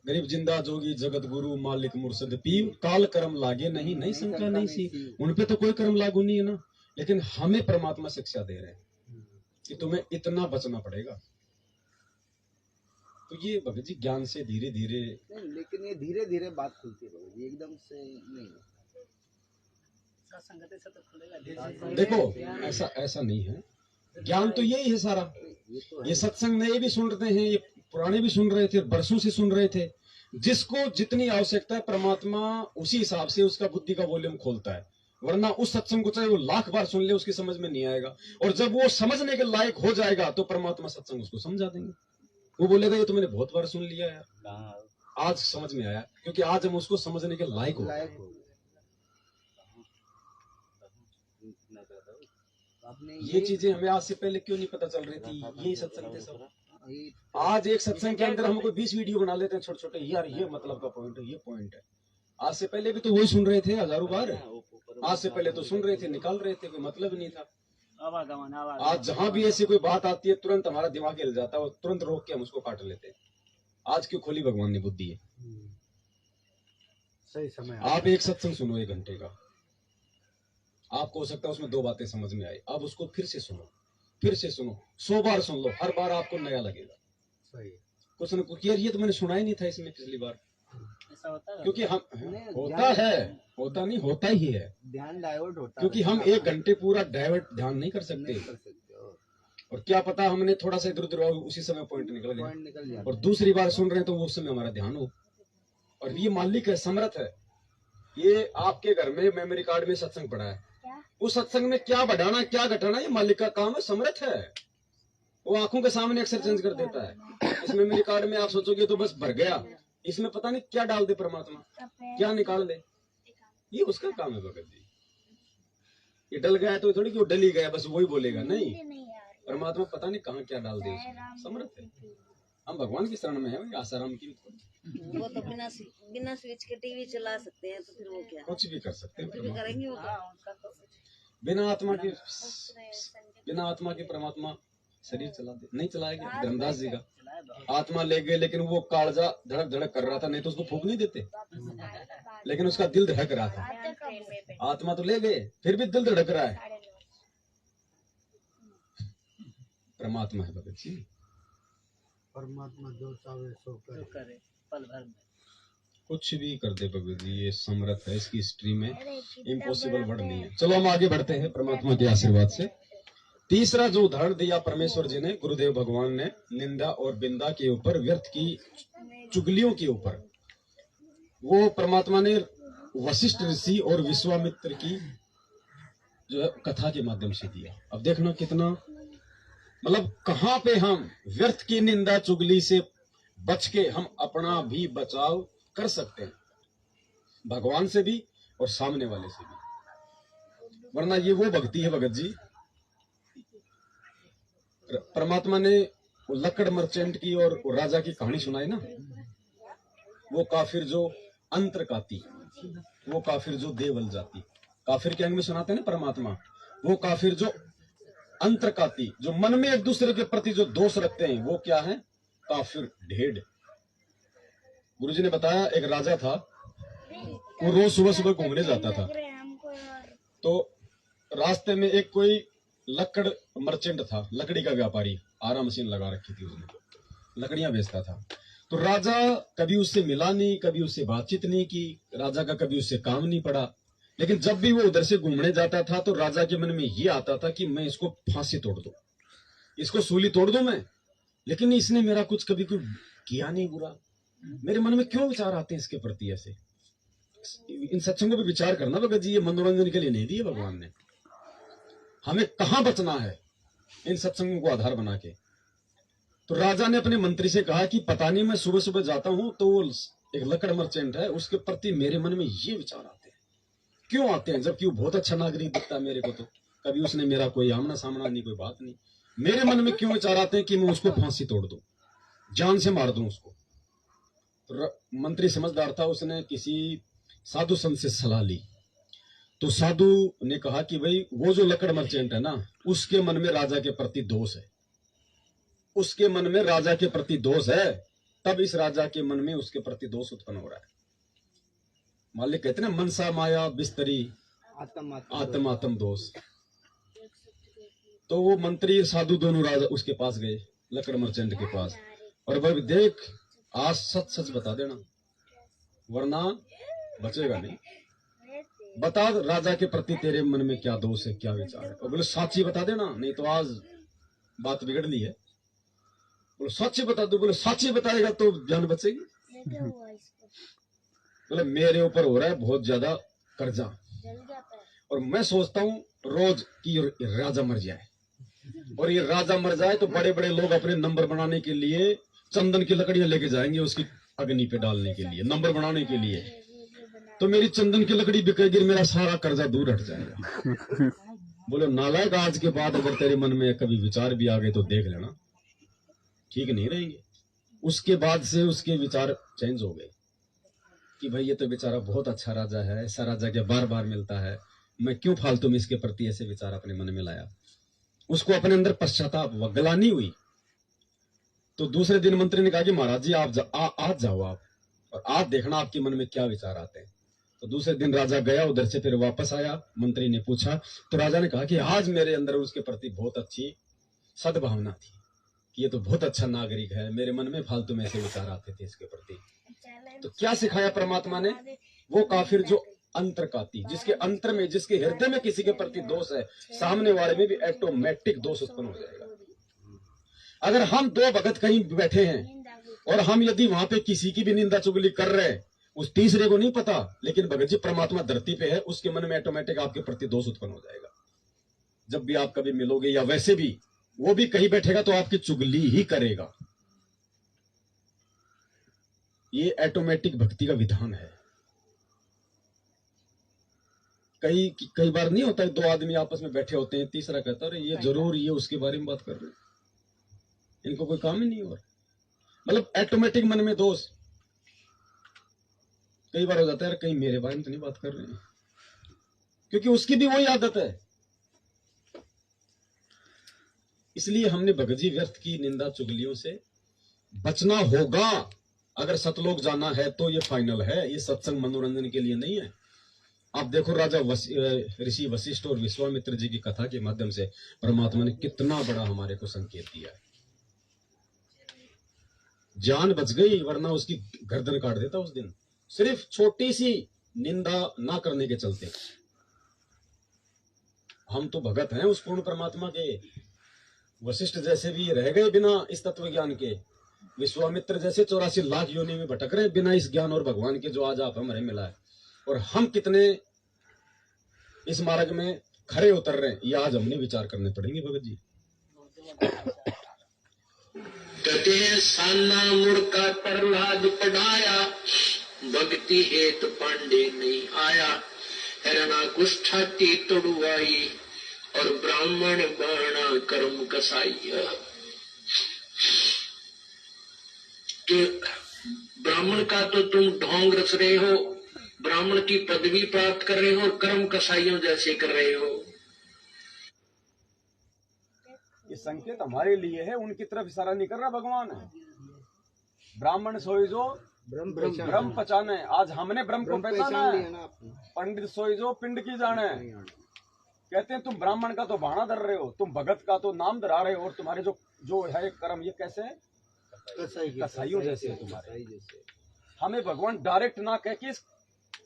गरीब जिंदा जोगी जगत गुरु मालिक मुर्शद पीर, काल कर्म लागे नहीं, नहीं शंका नहीं सी, उन पे तो कोई कर्म लागू नहीं है ना। लेकिन हमें परमात्मा शिक्षा दे रहे हैं कि तुम्हें इतना बचना पड़ेगा। तो ये भगत जी ज्ञान से धीरे धीरे नहीं, लेकिन ये धीरे धीरे बात खुलती है, एकदम से नहीं। संगत से तो खुलेगा। देखो ऐसा नहीं है, ज्ञान तो यही है सारा। ये सत्संग नए भी सुन रहे हैं, ये पुराने भी सुन रहे थे, बरसों से सुन रहे थे। जिसको जितनी आवश्यकता है परमात्मा उसी हिसाब से उसका बुद्धि का वॉल्यूम खोलता है, वरना उस सत्संग को चाहे वो 1,00,000 बार सुन ले उसकी समझ में नहीं आएगा। और जब वो समझने के लायक हो जाएगा तो परमात्मा सत्संग उसको समझा देंगे। वो बोलेगा ये तो मैंने बहुत बार सुन लिया यार, आज समझ में आया, क्योंकि आज हम उसको समझने के लायक हो। ये चीजें हमें आज से पहले क्यों नहीं पता चल रही थी? यही सत्संग थे सब। आज एक सत्संग के अंदर हम कोई 20 वीडियो बना लेते हैं छोटे छोटे, यार ये मतलब का पॉइंट है, ये पॉइंट है। आज से पहले भी तो वही सुन रहे थे हजारों बार। आज से पहले तो सुन रहे थे, निकाल रहे थे, कोई मतलब नहीं था। आवागमन आज जहां भी ऐसी कोई बात आती है तुरंत हमारा दिमाग हिल जाता है और तुरंत रोक के हम उसको काट लेते हैं। आज क्यों खोली भगवान ने बुद्धि है। सही समय आप एक सत्संग सुनो 1 घंटे का, आपको हो सकता है उसमें 2 बातें समझ में आई, अब उसको फिर से सुनो, फिर से सुनो, 100 बार सुन लो, हर बार आपको नया लगेगा। सही कुछ न कुछ यार ये तो मैंने सुना ही नहीं था इसमें पिछली बार, ऐसा होता है। क्योंकि हम होता है, होता नहीं, होता ही है, ध्यान डाइवर्ट होता क्योंकि हम 1 घंटे पूरा डाइवर्ट ध्यान नहीं कर सकते। और क्या पता हमने थोड़ा सा इधर उधर उसी समय पॉइंट निकल गया पॉइंट निकल जाता और दूसरी बार सुन रहे हैं तो वो उस समय हमारा ध्यान हो। और ये मालिक है, समर्थ है। ये आपके घर में मेमोरी कार्ड में सत्संग पड़ा है, उस सत्संग में क्या बढ़ाना क्या घटाना ये मालिक का काम है, समर्थ है। वो आंखों के सामने अक्सर चेंज कर देता है। इस मेमोरी कार्ड में आप सोचोगे तो बस भर गया, इसमें पता नहीं क्या डाल दे परमात्मा, क्या निकाल दे, ये उसका काम है भगत जी। ये डल गया तो थोड़ी कि वो डल ही गया बस वही बोलेगा, नहीं, परमात्मा पता नहीं कहाँ क्या डाल दे उसमें, समर्थ है। हम भगवान की शरण में है, आसाराम की वो तो बिना स्विच के टीवी चला सकते हैं, तो फिर वो क्या कुछ भी कर सकते हैं कुछ भी परमात्मा। करेंगे वो क्या? बिना आत्मा के परमात्मा शरीर चला दे, नहीं चलाएगा। धर्मदास जी का आत्मा ले गए लेकिन वो कालजा धड़क धड़क कर रहा था, नहीं तो उसको फूंक नहीं देते, लेकिन उसका दिल धड़क रहा था। आत्मा तो ले गए फिर भी दिल धड़क रहा है, परमात्मा है भगत जी। परमात्मा जो चाहे सो करे। करे पल भर में। कुछ भी कर दे भगत जी, ये समर्थ है, इसकी हिस्ट्री में इम्पॉसिबल वर्ड नहीं है। चलो हम आगे बढ़ते हैं परमात्मा के आशीर्वाद से। तीसरा जो उदाहरण दिया परमेश्वर जी ने, गुरुदेव भगवान ने, निंदा और बिंदा के ऊपर, व्यर्थ की चुगलियों के ऊपर, वो परमात्मा ने वशिष्ठ ऋषि और विश्वामित्र की जो है कथा के माध्यम से दिया। अब देखना कितना मतलब कहाँ पे हम व्यर्थ की निंदा चुगली से बच के हम अपना भी बचाव कर सकते हैं, भगवान से भी और सामने वाले से भी। वरना ये वो भक्ति है भगत जी। परमात्मा ने वो लकड़ मर्चेंट की और वो राजा की कहानी सुनाई ना, वो काफिर जो अंतरकाती, वो काफिर जो देवल जाति, काफिर के अंग में सुनाते हैं ना परमात्मा, वो काफिर जो अंतरकाती, जो मन में एक दूसरे के प्रति जो दोष रखते हैं, वो क्या है, काफिर ढेड़। गुरुजी ने बताया एक राजा था, वो रोज सुबह सुबह घूमने जाता था, तो रास्ते में एक कोई लकड़ मर्चेंट था, लकड़ी का व्यापारी, आरा मशीन लगा रखी थी उसने, लकड़ियां बेचता था। तो राजा कभी उससे मिला नहीं, कभी उससे बातचीत नहीं की, राजा का कभी उससे काम नहीं पड़ा। लेकिन जब भी वो उधर से घूमने जाता था तो राजा के मन में ये आता था कि मैं इसको फांसी तोड़ दूं, इसको सूली तोड़ दूं मैं, लेकिन इसने मेरा कुछ कभी कोई किया नहीं बुरा, मेरे मन में क्यों विचार आते हैं इसके प्रति ऐसे। इन सत्संगों पे विचार करना भगत जी, ये मनोरंजन के लिए नहीं दिए भगवान ने, हमें कहां बचना है इन सत्संगों को आधार बना के। तो राजा ने अपने मंत्री से कहा कि पता नहीं, मैं सुबह सुबह जाता हूं तो वो एक लकड़ मर्चेंट है, उसके प्रति मेरे मन में ये विचार आते हैं, क्यों आते हैं, जबकि वो बहुत अच्छा नागरिक दिखता है मेरे को, तो कभी उसने मेरा कोई आमना सामना नहीं, कोई बात नहीं, मेरे मन में क्यों विचार आते हैं कि मैं उसको फांसी तोड़ दूं, जान से मार दूं उसको। तो मंत्री समझदार था, उसने किसी साधु संत से सलाह ली। तो साधु ने कहा कि भाई वो जो लकड़ मर्चेंट है ना, उसके मन में राजा के प्रति दोष है, उसके मन में राजा के प्रति दोष है, तब इस राजा के मन में उसके प्रति दोष उत्पन्न हो रहा है। मालिक कहते हैं मनसा माया बिस्तरी आत्म दोष। तो वो मंत्री साधु दोनों राजा उसके पास गए, लकड़ मर्चेंट के पास, और भाई देख आज सच सच बता देना वरना बचेगा नहीं, बता राजा के प्रति तेरे मन में क्या दोष है, क्या विचार है। और बोले साची बता देना, नहीं तो आज बात बिगड़ ली है। बोले साची बता दो, बोले साची बताएगा तो जान बचेगी। बोले मेरे ऊपर हो रहा है बहुत ज्यादा कर्जा, और मैं सोचता हूँ रोज कि राजा मर जाए, और ये राजा मर जाए तो बड़े बड़े लोग अपने नंबर बनाने के लिए चंदन की लकड़ियां लेके जाएंगे उसकी अग्नि पे डालने के लिए, नंबर बनाने के लिए। तो मेरी चंदन की लकड़ी बिकेगी, मेरा सारा कर्जा दूर हट जाएगा। बोले नालायक, आज के बाद अगर तेरे मन में कभी विचार भी आ गए तो देख लेना ठीक नहीं रहेंगे। उसके बाद से उसके विचार चेंज हो गए। कि भाई ये तो बेचारा बहुत अच्छा राजा है, ऐसा राजा क्या बार बार मिलता है, मैं क्यों फालतू में इसके प्रति ऐसे विचार अपने मन में लाया। उसको अपने अंदर पश्चाताप व ग्लानि हुई। तो दूसरे दिन मंत्री ने कहा कि महाराज जी आप आज जाओ आप, और आज देखना आपके मन में क्या विचार आते हैं। तो दूसरे दिन राजा गया, उधर से फिर वापस आया। मंत्री ने पूछा तो राजा ने कहा कि आज मेरे अंदर उसके प्रति बहुत अच्छी सद्भावना थी कि ये तो बहुत अच्छा नागरिक है, मेरे मन में फालतू में ऐसे विचार आते थे इसके प्रति। तो क्या सिखाया परमात्मा ने? वो काफिर जो अंतर्काती, जिसके अंतर में, जिसके हृदय में किसी के प्रति दोष है, सामने वाले में भी ऑटोमेटिक दोष उत्पन्न हो जाएगा। अगर हम दो भगत कहीं बैठे हैं और हम यदि वहां पे किसी की भी निंदा चुगली कर रहे हैं, उस तीसरे को नहीं पता, लेकिन भगत जी परमात्मा धरती पे है, उसके मन में ऑटोमेटिक आपके प्रति दोष उत्पन्न हो जाएगा। जब भी आप कभी मिलोगे या वैसे भी वो भी कहीं बैठेगा तो आपकी चुगली ही करेगा। ये ऑटोमेटिक भक्ति का विधान है। कई बार नहीं होता है, दो आदमी आपस में बैठे होते हैं, तीसरा कहता है ये जरूर ये उसके बारे में बात कर रहे हैं, इनको कोई काम ही नहीं हो रहा। मतलब ऑटोमेटिक मन में दोष कई बार हो जाता है, कहीं मेरे बारे में तो नहीं बात कर रहे हैं, क्योंकि उसकी भी वही आदत है। इसलिए हमने भगत जी व्यर्थ की निंदा चुगलियों से बचना होगा। अगर सतलोक जाना है तो ये फाइनल है, ये सत्संग मनोरंजन के लिए नहीं है। आप देखो राजा ऋषि वशिष्ठ और विश्वामित्र जी की कथा के माध्यम से परमात्मा ने कितना बड़ा हमारे को संकेत दिया है। जान बच गई, वरना उसकी गर्दन काट देता उस दिन, सिर्फ छोटी सी निंदा ना करने के चलते। हम तो भगत हैं उस पूर्ण परमात्मा के। वशिष्ठ जैसे भी रह गए बिना इस तत्व ज्ञान के, विश्वामित्र जैसे 84 लाख योनि में भटक रहे बिना इस ज्ञान और भगवान के जो आज आप हमारे मिला है। और हम कितने इस मार्ग में खरे उतर रहे हैं, ये आज हमने विचार करने पड़ेंगे भगत जी। कहते हैं साना मुड़का प्रहलाद पढ़ाया, भक्ति हेतु पांडे नहीं आया। हिरणा कुष्ठाती तोड़ुआई और ब्राह्मण बाणा कर्म कसाई। तो ब्राह्मण का तो तुम ढोंग रच रहे हो, ब्राह्मण की पदवी प्राप्त कर रहे हो और कर्म कसाइयों जैसे कर रहे हो। ये संकेत हमारे लिए है, उनकी तरफ इशारा नहीं कर रहा भगवान है। ब्राह्मण सोई जो ब्रह्म पहचाने, आज हमने ब्रह्म को पहचाना है। पंडित सोई जो पिंड की जाने। कहते हैं तुम ब्राह्मण का तो बाणा धर रहे हो, तुम भगत का तो नाम धरा रहे हो, और तुम्हारे जो है कर्म ये कैसे है? कसाइयों जैसे है तुम्हारे। हमें भगवान डायरेक्ट ना कह के इस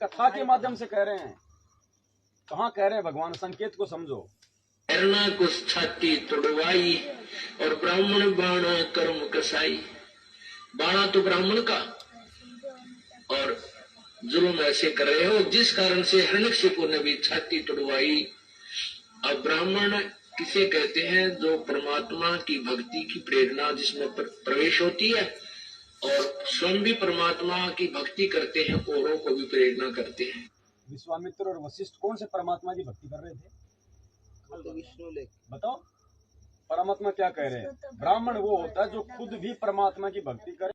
कथा के माध्यम से कह रहे हैं। कहाँ कह रहे हैं भगवान? संकेत को समझो। हिरणा कुष्ठाती तोड़वाई और ब्राह्मण बाणा कर्म कसाई। बाणा तो ब्राह्मण का और जुल्म ऐसे कर रहे हो जिस कारण से हिरण्यकशिपु ने भी छाती तोड़वाई। अब ब्राह्मण किसे कहते हैं? जो परमात्मा की भक्ति की प्रेरणा जिसमें प्रवेश होती है और स्वयं भी परमात्मा की भक्ति करते हैं, औरों को भी प्रेरणा करते हैं। विश्वामित्र और वशिष्ठ कौन से परमात्मा की भक्ति कर रहे थे? बताओ। परमात्मा क्या कह रहे हैं? ब्राह्मण वो होता है जो खुद भी परमात्मा की भक्ति करे।